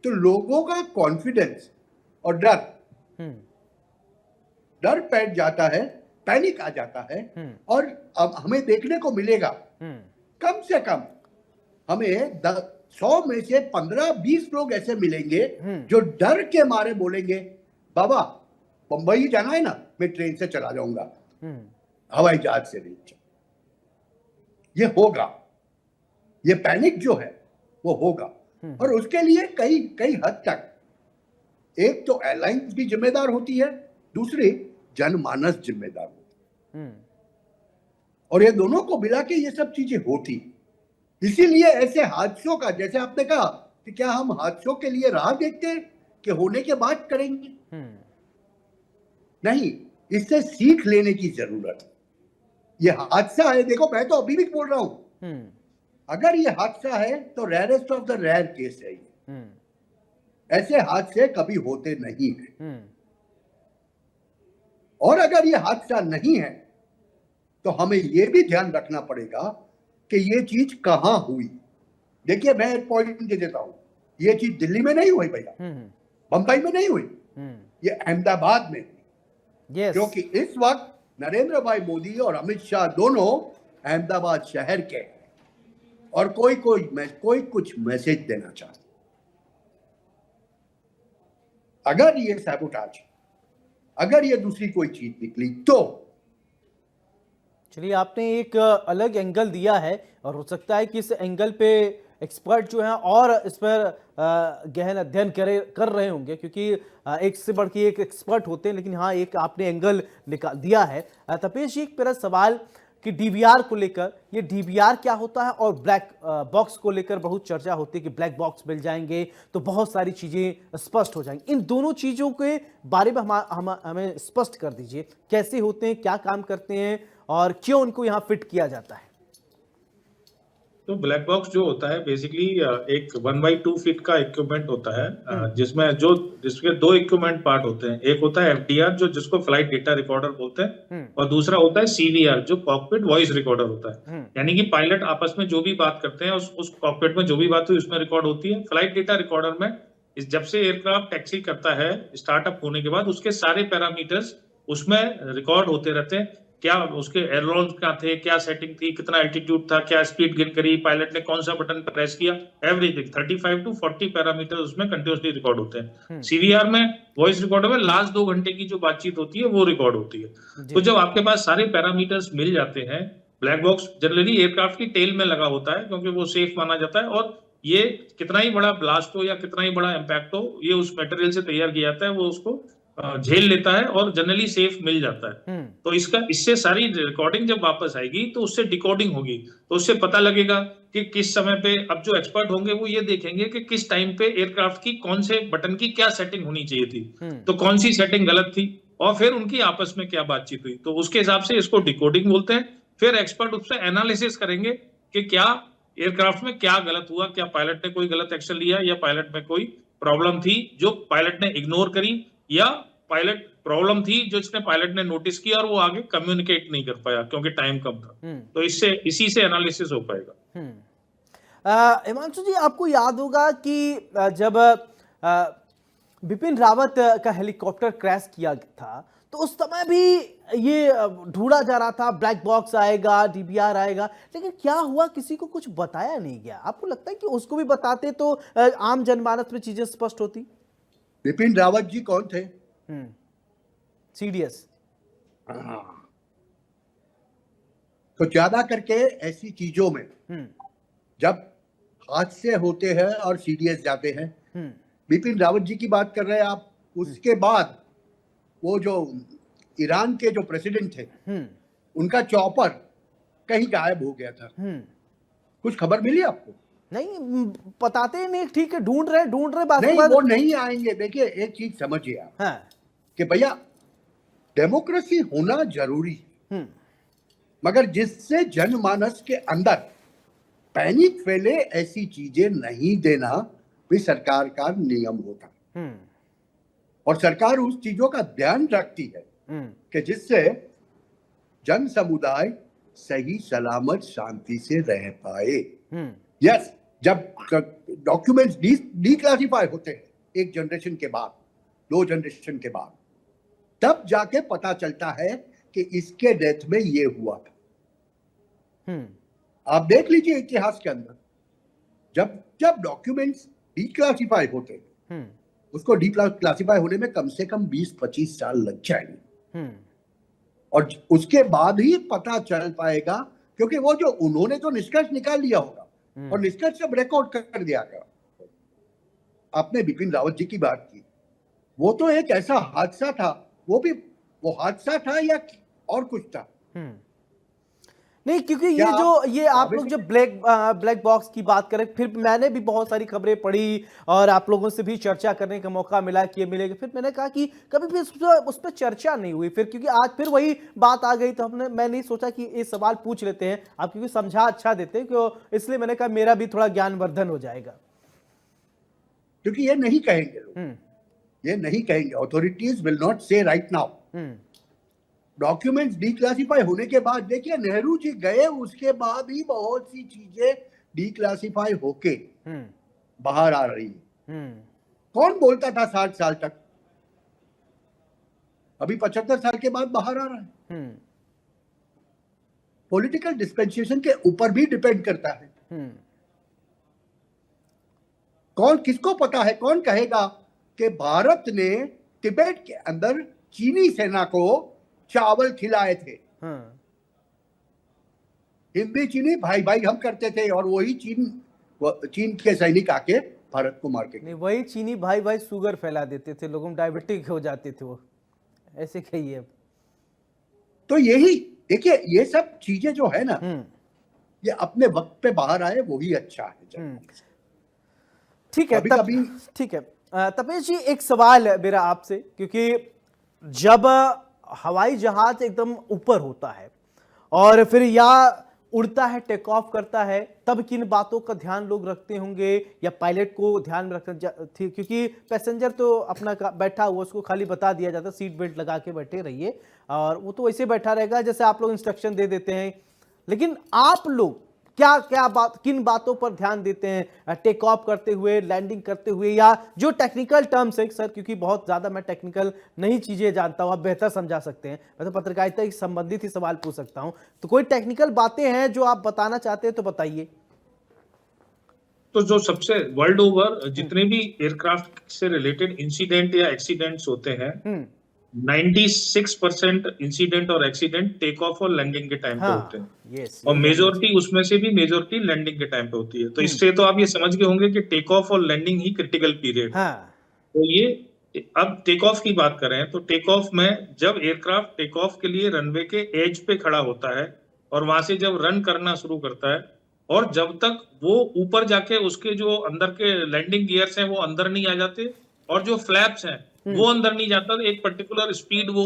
तो लोगों का कॉन्फिडेंस और डर बैठ जाता है, पैनिक आ जाता है। और अब हमें देखने को मिलेगा, कम से कम हमें 100 में से 15-20 लोग ऐसे मिलेंगे जो डर के मारे बोलेंगे, बाबा बंबई जाना है ना, मैं ट्रेन से चला जाऊंगा, हवाई जहाज से नहीं। ये होगा, ये पैनिक जो है वो होगा। और उसके लिए कई हद तक एक तो एयरलाइंस भी जिम्मेदार होती है, दूसरी जनमानस जिम्मेदार होती है, और ये दोनों को मिला के ये सब चीजें होती। इसीलिए ऐसे हादसों का, जैसे आपने कहा कि क्या हम हादसों के लिए राह देखते हैं कि होने के बाद करेंगे? नहीं, इससे सीख लेने की जरूरत है। ये हादसा है, देखो मैं तो अभी भी बोल रहा हूं, अगर ये हादसा है तो rarest of the rare case है ये। ऐसे हादसे कभी होते नहीं है। और अगर ये हादसा नहीं है तो हमें ये भी ध्यान रखना पड़ेगा कि ये चीज कहां हुई। देखिए मैं एक पॉइंट दे देता हूं, ये चीज दिल्ली में नहीं हुई भैया, बंबई में नहीं हुई, ये अहमदाबाद में हुई, यस, क्योंकि इस वक्त नरेंद्र भाई मोदी और अमित शाह दोनों अहमदाबाद शहर के हैं और कोई कुछ मैसेज देना चाहता। अगर ये सैबोटाज, अगर ये दूसरी कोई चीज निकली तो चलिए आपने एक अलग एंगल दिया है और हो सकता है कि इस एंगल पे एक्सपर्ट जो हैं और इस पर गहन अध्ययन कर रहे होंगे, क्योंकि एक से बढ़ के एक एक्सपर्ट होते हैं। लेकिन हाँ, एक आपने एंगल निकाल दिया है। तपेश जी, एक मेरा सवाल कि डीवीआर को लेकर, ये डीवीआर क्या होता है और ब्लैक बॉक्स को लेकर बहुत चर्चा होती है कि ब्लैक बॉक्स मिल जाएंगे तो बहुत सारी चीज़ें स्पष्ट हो जाएंगी। इन दोनों चीज़ों के बारे में हमें स्पष्ट कर दीजिए, कैसे होते हैं, क्या काम करते हैं और क्यों उनको यहाँ फिट किया जाता है। तो ब्लैक बॉक्स जो होता है बेसिकली एक 1/2 फीट का इक्विपमेंट होता है, जिसके दो इक्विपमेंट पार्ट होते हैं। एक होता है एफडीआर जिसको फ्लाइट डेटा रिकॉर्डर बोलते हैं, और दूसरा होता है सीवीआर जो कॉकपिट वॉइस रिकॉर्डर होता है। यानी कि पायलट आपस में जो भी बात करते हैं उस कॉकपिट में जो भी बात हुई उसमें रिकॉर्ड होती है। फ्लाइट डेटा रिकॉर्डर में जब से एयरक्राफ्ट टैक्सी करता है स्टार्टअप होने के बाद उसके सारे पैरामीटर्स उसमें रिकॉर्ड होते रहते हैं। क्या उसके एयररोल्स क्या थे, क्या सेटिंग थी, कितना एल्टीट्यूड था, क्या स्पीड गेन करी, पायलट ने कौन सा बटन प्रेस किया, एवरीथिंग 35 to 40 पैरामीटर उसमें कंटिन्यूअसली रिकॉर्ड होते हैं। सीवीआर में वॉइस रिकॉर्डर में लास्ट 2 घंटे की जो बातचीत होती है वो रिकॉर्ड होती है। तो जब आपके पास सारे पैरामीटर्स मिल जाते हैं, ब्लैक बॉक्स जनरली एयरक्राफ्ट की टेल में लगा होता है क्योंकि वो सेफ माना जाता है, और ये कितना ही बड़ा ब्लास्ट हो या कितना ही बड़ा इम्पैक्ट हो, ये उस मटेरियल से तैयार किया जाता है, वो उसको झेल लेता है और जनरली सेफ मिल जाता है। तो इससे सारी रिकॉर्डिंग जब वापस आएगी तो उससे डिकोडिंग होगी, तो उससे पता लगेगा कि किस समय पे, अब जो एक्सपर्ट होंगे वो ये देखेंगे कि किस टाइम पे एयरक्राफ्ट की कौन से बटन की क्या सेटिंग होनी चाहिए थी, तो कौन सी सेटिंग गलत थी, और फिर उनकी आपस में क्या बातचीत हुई, तो उसके हिसाब से इसको डिकोडिंग बोलते हैं। फिर एक्सपर्ट उससे एनालिसिस करेंगे कि क्या एयरक्राफ्ट में क्या गलत हुआ, क्या पायलट ने कोई गलत एक्शन लिया या पायलट में कोई प्रॉब्लम थी जो पायलट ने इग्नोर करी, या पायलट प्रॉब्लम थी जो इसने पायलट ने नोटिस किया और वो आगे कम्युनिकेट नहीं कर पाया क्योंकि टाइम कम था। तो इसी से एनालिसिस हो पाएगा। हिमांशु जी, आपको याद होगा कि जब बिपिन रावत का हेलीकॉप्टर क्रैश किया था तो उस समय भी ये ढूंढा जा रहा था ब्लैक बॉक्स आएगा, डीवीआर आएगा, लेकिन क्या हुआ, किसी को कुछ बताया नहीं गया। आपको लगता है कि उसको भी बताते तो आम जनमानस में चीजें स्पष्ट होती? बिपिन रावत जी कौन थे? सीडीएस। तो ज्यादा करके ऐसी चीजों में जब हादसे होते हैं और सीडीएस जाते हैं, बिपिन रावत जी की बात कर रहे हैं आप, उसके बाद वो जो ईरान के जो प्रेसिडेंट थे उनका चॉपर कहीं गायब हो गया था। कुछ खबर मिली आपको? नहीं, बताते नहीं। ठीक है, ढूंढ रहे बात नहीं, वो नहीं आएंगे। देखिए, एक चीज समझिए आप, हाँ, कि भैया डेमोक्रेसी होना जरूरी है, मगर जिससे जनमानस के अंदर पैनिक फैले ऐसी चीजें नहीं देना भी सरकार का नियम होता। और सरकार उस चीजों का ध्यान रखती है कि जिससे जन समुदाय सही सलामत शांति से रह पाए। यस, जब डॉक्यूमेंट्स डिक्लासिफाई होते हैं एक जनरेशन के बाद, 2 जनरेशन के बाद, तब जाके पता चलता है कि इसके डेथ में ये हुआ था। आप देख लीजिए इतिहास के अंदर, जब डॉक्यूमेंट्स डिक्लासिफाई होते हैं, उसको डिक्लासिफाई होने में कम से कम 20-25 साल लग जाएंगे, और उसके बाद ही पता चल पाएगा, क्योंकि वो जो उन्होंने तो निष्कर्ष निकाल लिया होगा और निष्कर्ष सब रिकॉर्ड कर दिया गया। आपने बिपिन रावत जी की बात की, वो तो एक ऐसा हादसा था, वो हादसा था या और कुछ था? नहीं, क्योंकि ये आप लोग जो ब्लैक बॉक्स की बात करें, फिर मैंने भी बहुत सारी खबरें पढ़ी और आप लोगों से भी चर्चा करने का मौका मिला कि ये मिलेगा। फिर मैंने कहा कि कभी भी उस पर चर्चा नहीं हुई, फिर क्योंकि आज फिर वही बात आ गई, तो मैंने सोचा कि ये सवाल पूछ लेते हैं, आप क्योंकि समझा अच्छा देते हैं, क्यों, इसलिए मैंने कहा मेरा भी थोड़ा ज्ञानवर्धन हो जाएगा। क्योंकि ये नहीं कहेंगे लोग, ये नहीं कहेंगे, ऑथोरिटीज विल नॉट से राइट नाउ। डॉक्यूमेंट्स डिक्लासिफाई होने के बाद, देखिए नेहरू जी गए, उसके बाद ही बहुत सी चीजें डिक्लासिफाई होके बाहर आ रही है। कौन बोलता था 60 साल तक? अभी 75 साल के बाद बाहर आ रहा है। पॉलिटिकल डिस्पेंसेशन के ऊपर भी डिपेंड करता है। कौन, किसको पता है, कौन कहेगा कि भारत ने तिब्बत के अंदर चीनी सेना को चावल खिलाए थे। हिंदी चीनी भाई भाई हम करते थे, और वही चीन के सैनिक आके भारत को मार के नहीं, वही चीनी भाई भाई शुगर फैला देते थे, लोगों में डायबिटिक हो जाते थे, वो ऐसे कहिए। अब तो यही देखिए, ये सब चीजें जो है ना, ये अपने वक्त पे बाहर आए, वो ही अच्छा है। ठीक है, कभी ठीक है तपेश जी, एक सवाल है मेरा आपसे, क्योंकि जब हवाई जहाज एकदम ऊपर होता है और फिर या उड़ता है, टेक ऑफ करता है, तब किन बातों का ध्यान लोग रखते होंगे, या पायलट को ध्यान में रखना, क्योंकि पैसेंजर तो अपना बैठा हुआ, उसको खाली बता दिया जाता है सीट बेल्ट लगा के बैठे रहिए, और वो तो वैसे बैठा रहेगा जैसे आप लोग इंस्ट्रक्शन दे देते हैं। लेकिन आप लोग क्या क्या किन बातों पर ध्यान देते हैं टेक ऑफ करते हुए, लैंडिंग करते हुए, या जो टेक्निकल टर्म्स है सर, क्योंकि बहुत ज्यादा मैं टेक्निकल नहीं चीजें जानता हूं, आप बेहतर समझा सकते हैं, मैं तो पत्रकारिता से संबंधित ही सवाल पूछ सकता हूं, तो कोई टेक्निकल बातें हैं जो आप बताना चाहते हैं तो बताइए। तो जो सबसे वर्ल्ड ओवर जितने भी एयरक्राफ्ट से रिलेटेड इंसिडेंट या एक्सीडेंट्स होते हैं, 96% इंसिडेंट और एक्सीडेंट टेक ऑफ और लैंडिंग के टाइम पे होते हैं। और मेजोरिटी उसमें से भी मेजोरिटी लैंडिंग के टाइम पे होती है। तो इससे तो आप ये समझ गए होंगे कि टेक ऑफ और लैंडिंग ही क्रिटिकल पीरियड है। तो ये अब टेक ऑफ की बात करें तो टेक ऑफ में जब एयरक्राफ्ट टेक ऑफ के लिए रनवे के एज पे खड़ा होता है और वहां से जब रन करना शुरू करता है, और जब तक वो ऊपर जाके उसके जो अंदर के लैंडिंग गियर्स हैं वो अंदर नहीं आ जाते, और जो फ्लैप्स हैं वो अंदर नहीं जाता, तो एक पर्टिकुलर स्पीड वो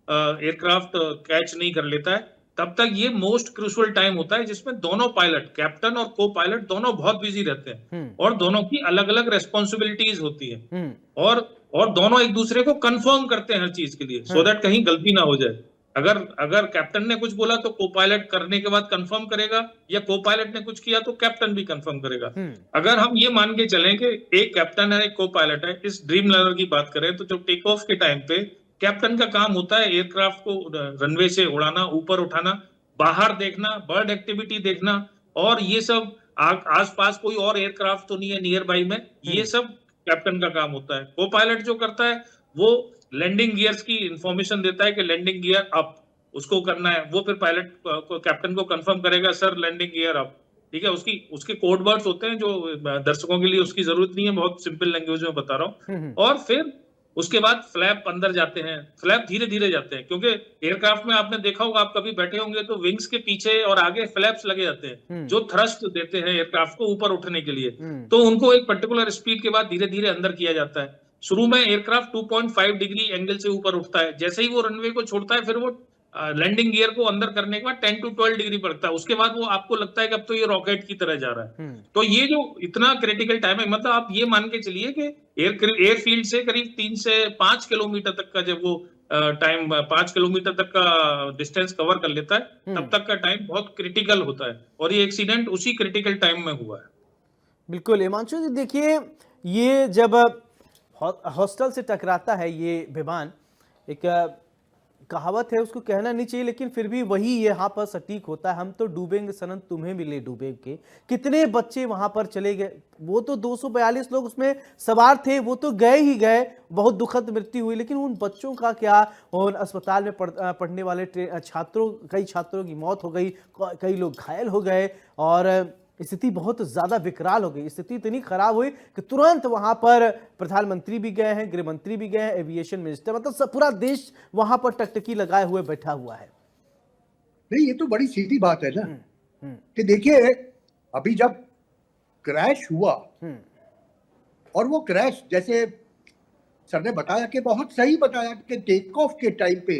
एयरक्राफ्ट कैच नहीं कर लेता है, तब तक ये मोस्ट क्रूशियल टाइम होता है जिसमें दोनों पायलट, कैप्टन और को पायलट, दोनों बहुत बिजी रहते हैं और दोनों की अलग अलग रेस्पॉन्सिबिलिटीज होती है, और दोनों एक दूसरे को कंफर्म करते हैं हर चीज के लिए, सो दैट कहीं गलती ना हो जाए। अगर कैप्टन ने कुछ बोला तो को पायलट करने के बाद कंफर्म करेगा, या को पायलट ने कुछ किया तो कैप्टन भी कंफर्म करेगा। अगर हम ये मान के चलें कि एक कैप्टन है, एक को पायलट है, इस ड्रीम लाइनर की बात करें तो जब टेक ऑफ के टाइम पे कैप्टन का काम होता है एयरक्राफ्ट को रनवे से उड़ाना, ऊपर उठाना, बाहर देखना, बर्ड एक्टिविटी देखना, और ये सब आसपास कोई और एयरक्राफ्ट तो नहीं है नियर बाई में, ये सब कैप्टन का काम होता है। को पायलट जो करता है वो लैंडिंग गियर्स की इंफॉर्मेशन देता है कि लैंडिंग गियर अप, उसको करना है, वो फिर पायलट को, कैप्टन को कंफर्म करेगा, सर लैंडिंग गियर अप, ठीक है। उसके कोड वर्ड्स होते हैं जो दर्शकों के लिए उसकी जरूरत नहीं है, बहुत सिंपल लैंग्वेज में बता रहा हूँ। और फिर उसके बाद फ्लैप अंदर जाते हैं, फ्लैप धीरे धीरे जाते हैं, क्योंकि एयरक्राफ्ट में आपने देखा होगा, आप कभी बैठे होंगे तो विंग्स के पीछे और आगे फ्लैप्स लगे जाते हैं जो थ्रस्ट देते हैं एयरक्राफ्ट को ऊपर उठने के लिए, तो उनको एक पर्टिकुलर स्पीड के बाद धीरे धीरे अंदर किया जाता है। शुरू में एयरक्राफ्ट 2.5 डिग्री एंगल से ऊपर उठता है, जैसे ही वो रनवे को छोड़ता है फिर वो लैंडिंग गियर को अंदर करने के बाद 10 to 12 डिग्री पड़ता है, उसके बाद वो आपको लगता है कि अब तो ये रॉकेट की तरह जा रहा है। तो ये जो इतना क्रिटिकल टाइम है, मतलब आप ये मान के चलिए कि एयरफील्ड से करीब 3 से 5 किलोमीटर तक का जब वो टाइम 5 किलोमीटर तक का डिस्टेंस कवर कर लेता है, तब तक का टाइम बहुत क्रिटिकल होता है, और ये एक्सीडेंट उसी क्रिटिकल टाइम में हुआ है। बिल्कुल हिमांशु जी, देखिए ये जब हॉस्टल से टकराता है ये विमान, एक कहावत है, उसको कहना नहीं चाहिए, लेकिन फिर भी वही यहाँ पर सटीक होता है, हम तो डूबेंगे सनम तुम्हें मिले डूबेंगे। कितने बच्चे वहां पर चले गए, वो तो 242 लोग उसमें सवार थे, वो तो गए ही गए, बहुत दुखद मृत्यु हुई, लेकिन उन बच्चों का क्या, उन अस्पताल में पढ़ने वाले छात्रों, कई छात्रों की मौत हो गई, कई लोग घायल हो गए, और स्थिति बहुत ज्यादा विकराल हो गई। स्थिति इतनी खराब हुई कि तुरंत वहां पर प्रधानमंत्री भी गए हैं, गृह मंत्री भी गए हैं, एविएशन मिनिस्टर, मतलब पूरा देश वहां पर टकटकी लगाए हुए बैठा हुआ है। नहीं, ये तो बड़ी सीधी बात है ना कि देखिए, अभी जब क्रैश हुआ, और वो क्रैश जैसे सर ने बताया कि बहुत सही बताया कि टेक ऑफ के टाइम पे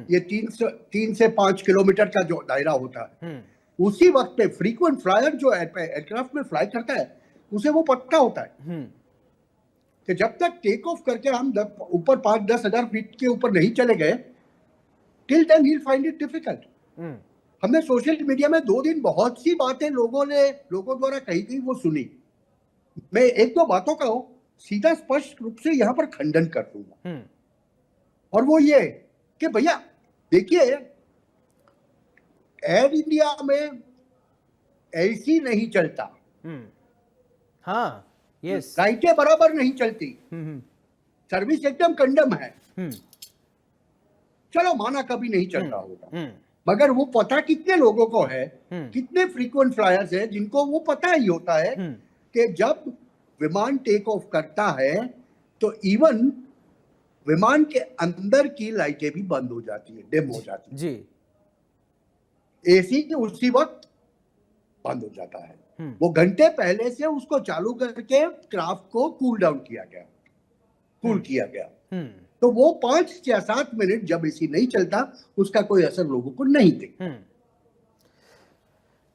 ये 3 से 5 किलोमीटर का जो दायरा होता है, उसी वक्त पे फ्रीक्वेंट फ्लायर जो एयरक्राफ्ट में फ्लाई करता है उसे वो पता होता है कि जब तक टेक ऑफ करके हम ऊपर 5-10 हजार फीट के ऊपर नहीं चले गए, till then he will find it difficult. हमने सोशल मीडिया में 2 दिन बहुत सी बातें लोगों द्वारा कही गई, वो सुनी। मैं 1-2 बातों का सीधा स्पष्ट रूप से यहाँ पर खंडन कर दूंगा, और वो ये कि भैया देखिए, एयर इंडिया में एसी नहीं चलता, हाँ, यस, लाइटें बराबर नहीं चलती, सर्विस एकदम कंडम है। चलो माना कभी नहीं चलता होगा, मगर वो पता कितने लोगों को है, कितने फ्रीक्वेंट फ्लायर्स है जिनको वो पता ही होता है कि जब विमान टेक ऑफ करता है तो इवन विमान के अंदर की लाइटें भी बंद हो जाती है, डिम हो जाती है जी, एसी के उसी वक्त बंद हो जाता है। वो घंटे पहले से उसको चालू करके क्राफ्ट को कूल डाउन किया गया, कूल किया गया। तो वो 5 या 7 मिनट जब एसी नहीं चलता उसका कोई असर लोगों को नहीं दिखता।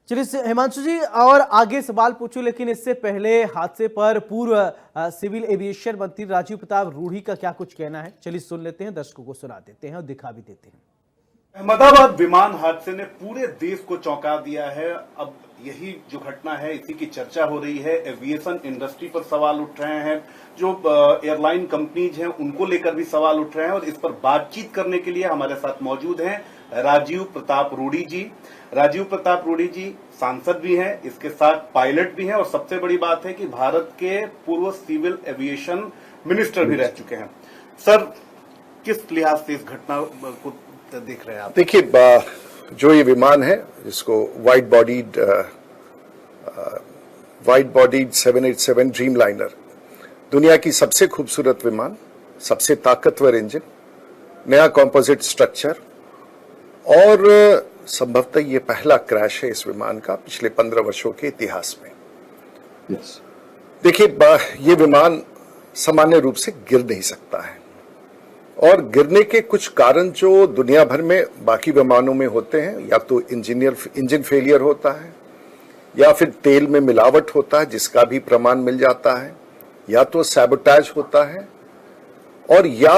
चलिए हिमांशु जी, और आगे सवाल पूछूं, लेकिन इससे पहले हादसे पर पूर्व सिविल एविएशन मंत्री राजीव प्रताप रूढ़ी का क्या कुछ कहना है, चलिए सुन लेते हैं, दर्शकों को सुना देते हैं और दिखा भी देते हैं। अहमदाबाद विमान हादसे ने पूरे देश को चौंका दिया है। अब यही जो घटना है इसी की चर्चा हो रही है। एविएशन इंडस्ट्री पर सवाल उठ रहे हैं, जो एयरलाइन कंपनीज हैं उनको लेकर भी सवाल उठ रहे हैं, और इस पर बातचीत करने के लिए हमारे साथ मौजूद हैं राजीव प्रताप रूढ़ी जी। राजीव प्रताप रूढ़ी जी सांसद भी हैं, इसके साथ पायलट भी हैं, और सबसे बड़ी बात है कि भारत के पूर्व सिविल एविएशन मिनिस्टर भी रह चुके हैं। सर, किस लिहाज से इस घटना को देख रहे हैं आप? देखिए, जो ये विमान है जिसको वाइड बॉडीड 787 ड्रीम लाइनर, दुनिया की सबसे खूबसूरत विमान, सबसे ताकतवर इंजन, नया कॉम्पोजिट स्ट्रक्चर, और संभवतः ये पहला क्रैश है इस विमान का पिछले 15 वर्षों के इतिहास में। देखिए, ये विमान सामान्य रूप से गिर नहीं सकता है, और गिरने के कुछ कारण जो दुनिया भर में बाकी विमानों में होते हैं, या तो इंजन फेलियर होता है, या फिर तेल में मिलावट होता है जिसका भी प्रमाण मिल जाता है, या तो सैबोटेज होता है, और या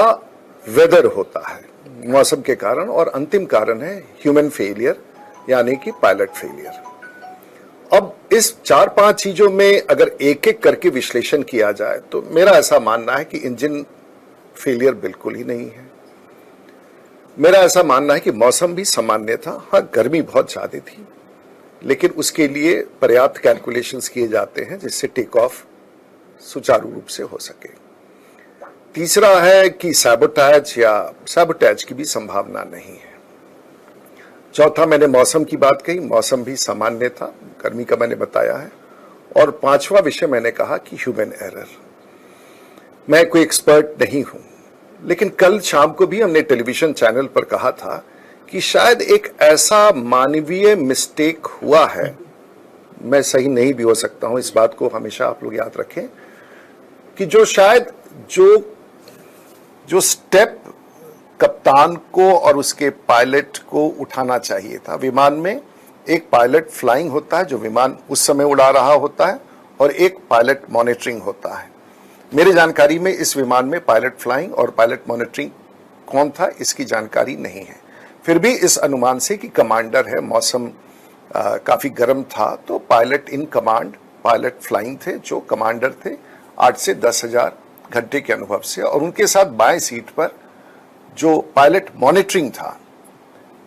वेदर होता है, मौसम के कारण, और अंतिम कारण है ह्यूमन फेलियर यानी कि पायलट फेलियर। अब इस 4-5 चीजों में अगर एक एक करके विश्लेषण किया जाए तो मेरा ऐसा मानना है कि इंजन फेलियर बिल्कुल ही नहीं है। मेरा ऐसा मानना है कि मौसम भी सामान्य था, हाँ गर्मी बहुत ज्यादा थी, लेकिन उसके लिए पर्याप्त कैलकुलेशंस किए जाते हैं जिससे टेक ऑफ सुचारू रूप से हो सके। तीसरा है कि सैबोटेज की भी संभावना नहीं है। चौथा, मैंने मौसम की बात कही, मौसम भी सामान्य था, गर्मी का मैंने बताया है। और 5वां विषय मैंने कहा कि ह्यूमन एरर। मैं कोई एक्सपर्ट नहीं हूं, लेकिन कल शाम को भी हमने टेलीविजन चैनल पर कहा था कि शायद एक ऐसा मानवीय मिस्टेक हुआ है, मैं सही नहीं भी हो सकता हूं, इस बात को हमेशा आप लोग याद रखें, कि जो शायद जो स्टेप कप्तान को और उसके पायलट को उठाना चाहिए था। विमान में एक पायलट फ्लाइंग होता है जो विमान उस समय उड़ा रहा होता है, और एक पायलट मॉनिटरिंग होता है। मेरे जानकारी में इस विमान में पायलट फ्लाइंग और पायलट मॉनिटरिंग कौन था इसकी जानकारी नहीं है। फिर भी इस अनुमान से कि कमांडर है, मौसम काफी गर्म था, तो pilot in command pilot flying थे जो कमांडर थे 8 से 10,000 घंटे के अनुभव से, और उनके साथ बाएं सीट पर जो पायलट मॉनिटरिंग था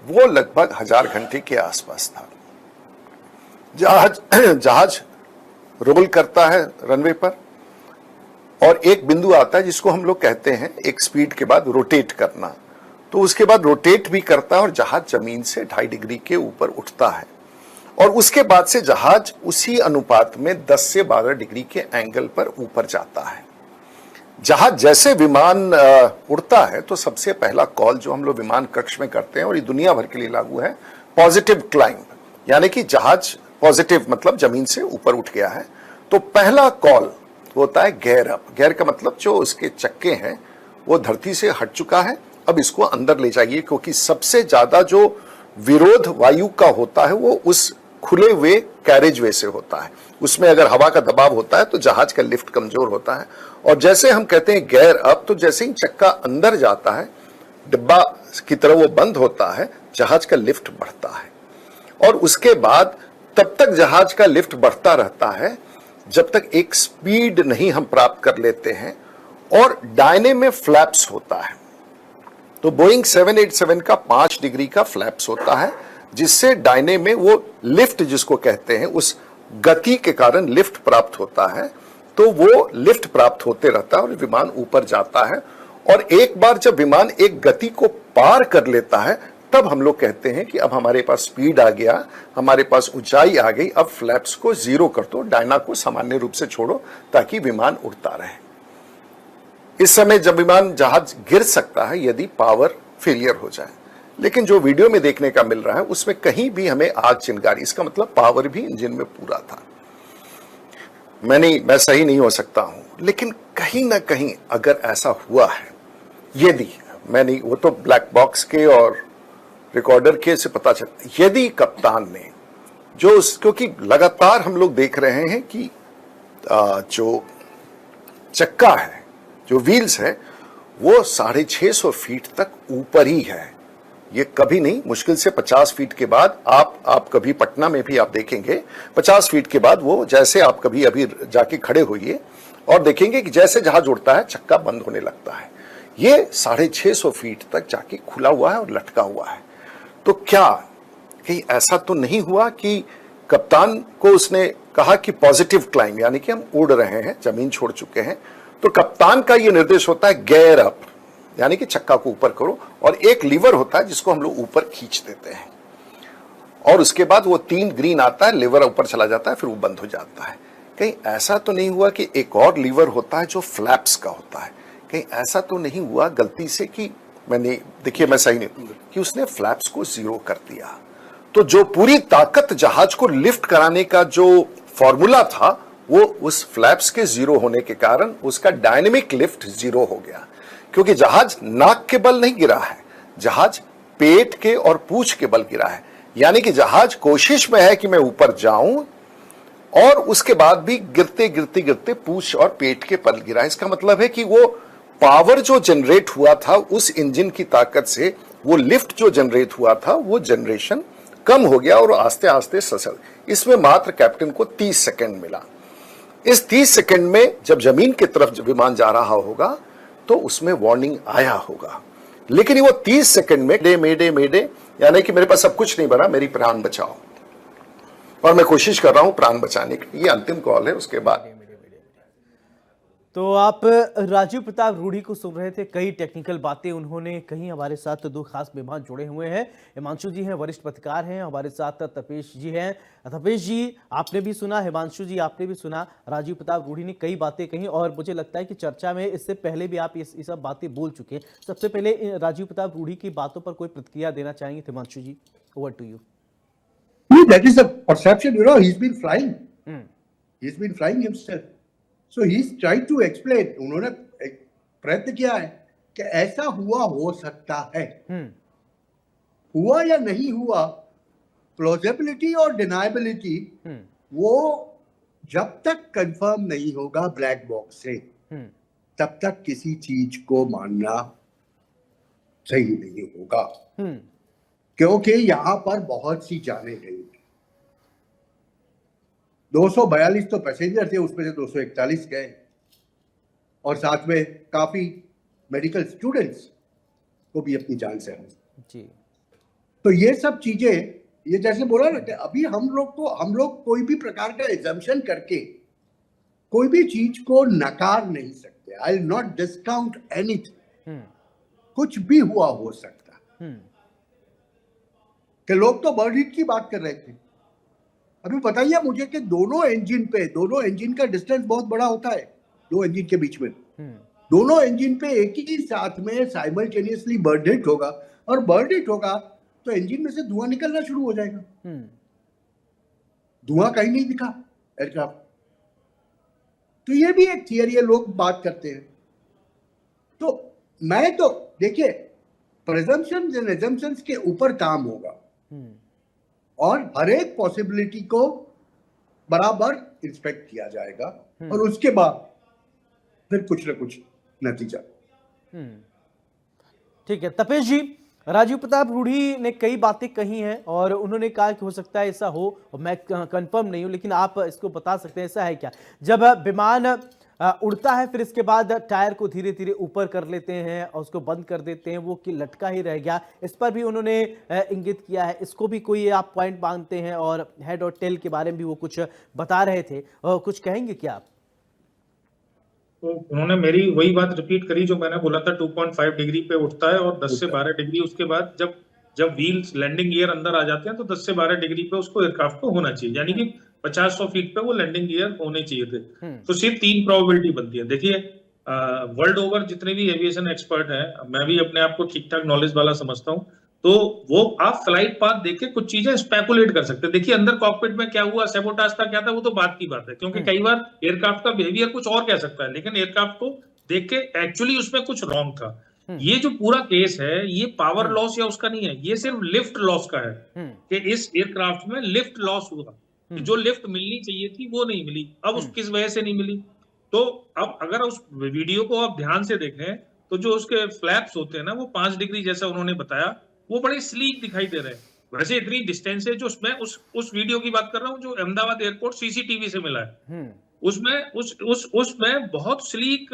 वो लगभग 1000 घंटे के आसपास था। जहाज रोल करता है रनवे पर, और एक बिंदु आता है जिसको हम लोग कहते हैं एक स्पीड के बाद रोटेट करना, तो उसके बाद रोटेट भी करता है और जहाज जमीन से 2.5 डिग्री के ऊपर उठता है, और उसके बाद से जहाज उसी अनुपात में 10 से 12 डिग्री के एंगल पर ऊपर जाता है। जहाज जैसे विमान उड़ता है तो सबसे पहला कॉल जो हम लोग विमान कक्ष में करते हैं, और ये दुनिया भर के लिए लागू है, पॉजिटिव क्लाइंब, यानी कि जहाज पॉजिटिव मतलब जमीन से ऊपर उठ गया है, तो पहला कॉल होता है गेयर अप। गेयर का मतलब जो उसके चक्के हैं वो धरती से हट चुका है, अब इसको अंदर ले जाइए, क्योंकि सबसे ज्यादा जो विरोध वायु का होता है वो उस खुले हुए कैरेज वे से होता है। उसमें अगर हवा का दबाव होता है तो जहाज का लिफ्ट कमजोर होता है, और जैसे हम कहते हैं गेयर अप, तो जैसे ही चक्का अंदर जाता है, डिब्बा की तरह वो बंद होता है, जहाज का लिफ्ट बढ़ता है, और उसके बाद तब तक जहाज का लिफ्ट बढ़ता रहता है जब तक एक स्पीड नहीं हम प्राप्त कर लेते हैं, और दाहिने में फ्लैप्स होता है। तो बोइंग 787 का 5 डिग्री का फ्लैप्स होता है, जिससे डायने में वो लिफ्ट जिसको कहते हैं, उस गति के कारण लिफ्ट प्राप्त होता है। तो वो लिफ्ट प्राप्त होते रहता है और विमान ऊपर जाता है। और एक बार जब विमान एक गति को पार कर लेता है, तब हम लोग कहते हैं कि अब हमारे पास स्पीड आ गया, हमारे पास ऊंचाई आ गई, अब फ्लैप्स को जीरो कर दो, डायना को सामान्य रूप से छोड़ो ताकि विमान उड़ता रहे। इस समय जब विमान जहाज गिर सकता है यदि पावर फेलियर हो जाए, लेकिन जो वीडियो में देखने का मिल रहा है उसमें कहीं भी हमें आग चिंगारी, इसका मतलब पावर भी इंजन में पूरा था। मैं सही नहीं हो सकता हूं, लेकिन कहीं ना कहीं अगर ऐसा हुआ है, यदि मैं नहीं, वो तो ब्लैक बॉक्स के और रिकॉर्डर के से पता चलता, यदि कप्तान ने क्योंकि लगातार हम लोग देख रहे हैं कि जो चक्का है, जो व्हील्स है, वो 650 फीट तक ऊपर ही है। ये कभी नहीं, मुश्किल से 50 फीट के बाद आप कभी पटना में भी आप देखेंगे 50 फीट के बाद वो, जैसे आप कभी अभी जाके खड़े होइए और देखेंगे कि जैसे जहाज उड़ता है चक्का बंद होने लगता है। ये 650 फीट तक जाके खुला हुआ है और लटका हुआ है। तो क्या कहीं ऐसा तो नहीं हुआ कि कप्तान को उसने कहा कि पॉजिटिव क्लाइंब, यानी कि हम उड़ रहे हैं, जमीन छोड़ चुके हैं, तो कप्तान का ये निर्देश होता है गेयर अप, यानी कि चक्का को ऊपर करो, और एक लीवर होता है जिसको हम लोग ऊपर खींच देते हैं और उसके बाद वो 3 ग्रीन आता है, लीवर ऊपर चला जाता है, फिर वो बंद हो जाता है। कहीं ऐसा तो नहीं हुआ कि एक और लीवर होता है जो फ्लैप्स का होता है, कहीं ऐसा तो नहीं हुआ गलती से कि देखिए मैं सही नहीं, कि उसने फ्लैप्स को जीरो कर दिया। तो जो पूरी ताकत जहाज को लिफ्ट कराने का जो फॉर्मूला था, वो उस फ्लैप्स के जीरो होने के कारण उसका डायनेमिक लिफ्ट जीरो हो गया। क्योंकि जहाज नाक के बल नहीं गिरा है, जहाज पेट के और पूंछ के बल गिरा है। यानी कि जहाज कोशिश में है कि मैं ऊपर जाऊं, और उसके बाद भी गिरते गिरते गिरते पूंछ और पेट के बल गिरा है। इसका मतलब है कि वो पावर जो जनरेट हुआ था उस इंजन की ताकत से, वो लिफ्ट जो जनरेट हुआ था, वो जनरेशन कम हो गया और आस्ते आस्ते ससल। इसमें मात्र कैप्टन को 30 सेकंड मिला। इस 30 सेकंड में जब जमीन की तरफ जब विमान जा रहा होगा तो उसमें वार्निंग आया होगा, लेकिन वो 30 सेकंड में मेडे यानी कि मेरे पास सब कुछ नहीं बना, मेरी प्राण बचाओ, और मैं कोशिश कर रहा हूं प्राण बचाने की, ये अंतिम कॉल है। उसके बाद तो आप राजीव प्रताप रूढ़ी को सुन रहे थे, कई टेक्निकल बातें उन्होंने कहीं। हमारे साथ 2 खास मेहमान जुड़े हुए हैं। हिमांशु जी हैं, वरिष्ठ पत्रकार हैं, हमारे साथ तपेश जी हैं। तपेश जी, आपने भी सुना, हिमांशु जी आपने भी सुना, राजीव प्रताप रूढ़ी ने कई बातें कही, और मुझे लगता है कि चर्चा में इससे पहले भी आप ये सब बातें बोल चुके हैं। सबसे पहले राजीव प्रताप रूढ़ी की बातों पर कोई प्रतिक्रिया देना चाहेंगे? Himanshu ji, over to you. That is the perception, he's been flying. He's been flying himself. So he's trying to explain. उन्होंने एक प्रयत्न किया है कि ऐसा हुआ हो सकता है। हुआ या नहीं हुआ, प्लॉजिबिलिटी और डिनाइबिलिटी वो जब तक कंफर्म नहीं होगा ब्लैक बॉक्स से, तब तक किसी चीज को मानना सही नहीं होगा। क्योंकि यहां पर बहुत सी जानें गई। 242 तो पैसेंजर थे, उसमें से 241 गए, और साथ में काफी मेडिकल स्टूडेंट्स को भी अपनी जान से जी। तो ये सब चीजें, ये जैसे बोला ना कि अभी हम लोग कोई भी प्रकार का एजम्पशन करके कोई भी चीज को नकार नहीं सकते। I will not discount anything. कुछ भी हुआ हो सकता कि लोग तो बर्ड हीट की बात कर रहे थे। अभी बताइए मुझे कि दोनों इंजन का डिस्टेंस बहुत बड़ा होता है, 2 इंजन के बीच में। दोनों इंजन पे एक ही साथ में साइमल्टेनियसली बर्ड हिट होगा, और बर्ड हिट होगा तो इंजन में से धुआं निकलना शुरू हो जाएगा। धुआं कहीं नहीं दिखा एयरक्राफ्ट। तो ये भी एक थियरी है, लोग बात करते हैं। तो मैं तो देखिए, प्रेजम्पशंस एंड असम्पशंस के ऊपर काम होगा, और हर एक पॉसिबिलिटी को बराबर इंस्पेक्ट किया जाएगा, और उसके बाद फिर कुछ न कुछ नतीजा। ठीक है तपेश जी, राजीव प्रताप रूढ़ी ने कई बातें कही हैं, और उन्होंने कहा कि हो सकता है ऐसा हो, और मैं कंफर्म नहीं हूं, लेकिन आप इसको बता सकते हैं ऐसा है क्या? जब विमान उड़ता है, फिर इसके बाद टायर को धीरे धीरे ऊपर कर लेते हैं और उसको बंद कर देते हैं, वो कि लटका ही रह गया। इस पर भी उन्होंने इंगित किया है, इसको भी कोई आप पॉइंट मानते हैं? और हेड और टेल के बारे में भी वो कुछ बता रहे थे, और कुछ कहेंगे क्या आप? तो उन्होंने मेरी वही बात रिपीट करी जो मैंने बोला था, 2.5 डिग्री पे उठता है और 10 से 12 डिग्री उसके बाद जब जब व्हील्स लैंडिंग गियर अंदर आ जाते हैं तो 10 से 12 डिग्री पे उसको एयरक्राफ्ट को होना चाहिए, यानी कि 50-100 फीट पे वो लैंडिंग गियर होने चाहिए थे। तो सिर्फ 3 प्रोबेबिलिटी बनती है। देखिए, वर्ल्ड ओवर जितने भी एविएशन एक्सपर्ट हैं, मैं भी अपने आप को ठीक ठाक नॉलेज वाला समझता हूँ, तो वो आप फ्लाइट पाथ देख के कुछ चीजें स्पेकुलेट कर सकते हैं। देखिए अंदर कॉकपिट में क्या हुआ, सैबोटाज था, क्या था, वो तो बात की बात है, क्योंकि कई बार एयरक्राफ्ट का बिहेवियर कुछ और कह सकता है, लेकिन एयरक्राफ्ट को देख के एक्चुअली उसमें कुछ रॉन्ग था। ये जो पूरा केस है, ये पावर लॉस या उसका नहीं है, ये सिर्फ लिफ्ट लॉस का है, कि इस एयरक्राफ्ट में लिफ्ट लॉस हुआ, जो लिफ्ट मिलनी चाहिए थी वो नहीं मिली। अब उस किस वजह से नहीं मिली, तो अब अगर उस वीडियो को आप ध्यान से देखें तो जो उसके फ्लैप्स होते हैं ना, वो 5 डिग्री जैसा उन्होंने बताया, वो बड़े स्लीक दिखाई दे रहे हैं। वैसे इतनी डिस्टेंस है जो मैं उस वीडियो की बात कर रहा हूँ जो अहमदाबाद एयरपोर्ट सीसीटीवी से मिला है, उसमें बहुत स्लीक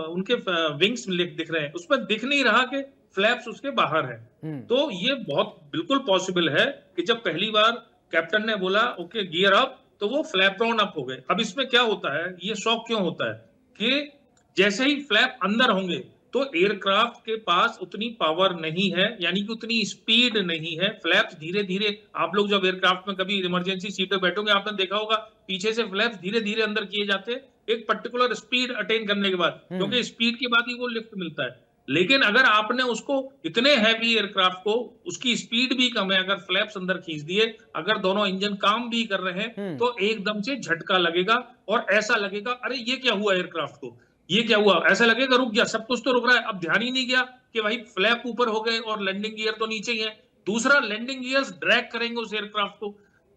उनके विंग्स दिख रहे हैं, उसमें दिख नहीं रहा कि फ्लैप्स उसके बाहर है। तो ये बहुत बिल्कुल पॉसिबल है कि जब पहली बार कैप्टन ने बोला ओके गियर अप, तो वो फ्लैप डाउन अप हो गए। अब इसमें क्या होता है, ये शॉक क्यों होता है कि जैसे ही फ्लैप अंदर होंगे तो एयरक्राफ्ट के पास उतनी पावर नहीं है, यानी कि उतनी स्पीड नहीं है। फ्लैप्स धीरे धीरे, आप लोग जब एयरक्राफ्ट में कभी इमरजेंसी सीट पे बैठोगे, आपने देखा होगा पीछे से फ्लैप्स धीरे धीरे अंदर किए जाते हैं एक पर्टिकुलर स्पीड अटेन करने के बाद, क्योंकि स्पीड के बाद ही वो लिफ्ट मिलता है। लेकिन अगर आपने उसको इतने हैवी एयरक्राफ्ट को, उसकी स्पीड भी कम है, अगर फ्लैप्स अंदर खींच दिए, अगर दोनों इंजन काम भी कर रहे हैं, तो एकदम से झटका लगेगा और ऐसा लगेगा अरे ये क्या हुआ एयरक्राफ्ट को, ये क्या हुआ, ऐसा लगेगा रुक गया, सब कुछ तो रुक रहा है। अब ध्यान ही नहीं गया कि भाई फ्लैप ऊपर हो गए और लैंडिंग गियर तो नीचे ही है। दूसरा, लैंडिंग गियर्स ड्रैग करेंगे उस एयरक्राफ्ट को,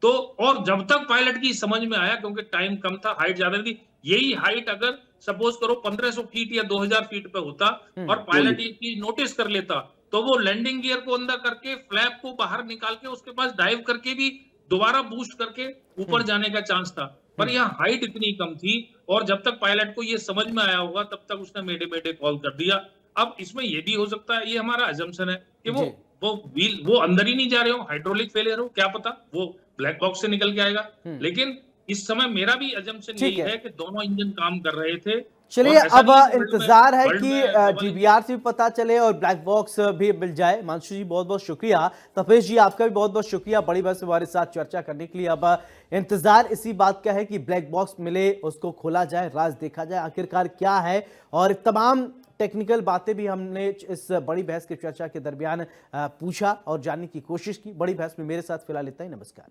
तो और जब तक पायलट की समझ में आया, क्योंकि टाइम कम था, हाइट ज्यादा थी, यही हाइट अगर सपोज करो 1500 फीट या 2000 फीट पे होता और पायलट ये चीज नोटिस कर लेता, तो वो लैंडिंग गियर को अंदर करके फ्लैप को बाहर निकाल के उसके पास डाइव करके भी दोबारा बूस्ट करके ऊपर जाने का चांस था। पर यहाँ हाइट इतनी कम थी और जब तक पायलट को ये समझ में आया होगा तब तक उसने मेडे मेडे कॉल कर दिया। अब इसमें ये भी हो सकता है, ये हमारा अजम्पशन है कि वो व्हील वो अंदर ही नहीं जा रहे हो, हाइड्रोलिक फेलियर हो, क्या पता वो ब्लैक बॉक्स से निकल के आएगा। लेकिन इस समय मेरा भी अजम्पशन यही है कि दोनों इंजन काम कर रहे थे। चलिए, अब इंतजार है कि डीवीआर से भी पता चले और ब्लैक बॉक्स भी मिल जाए। मानसू जी बहुत बहुत शुक्रिया, तपेश जी आपका भी बहुत बहुत शुक्रिया बड़ी बहस में हमारे साथ चर्चा करने के लिए। अब इंतजार इसी बात का है कि ब्लैक बॉक्स मिले, उसको खोला जाए, राज देखा जाए आखिरकार क्या है, और तमाम टेक्निकल बातें भी हमने इस बड़ी बहस की चर्चा के दरमियान पूछा और जानने की कोशिश की। बड़ी बहस में मेरे साथ फिलहाल इतना ही। नमस्कार।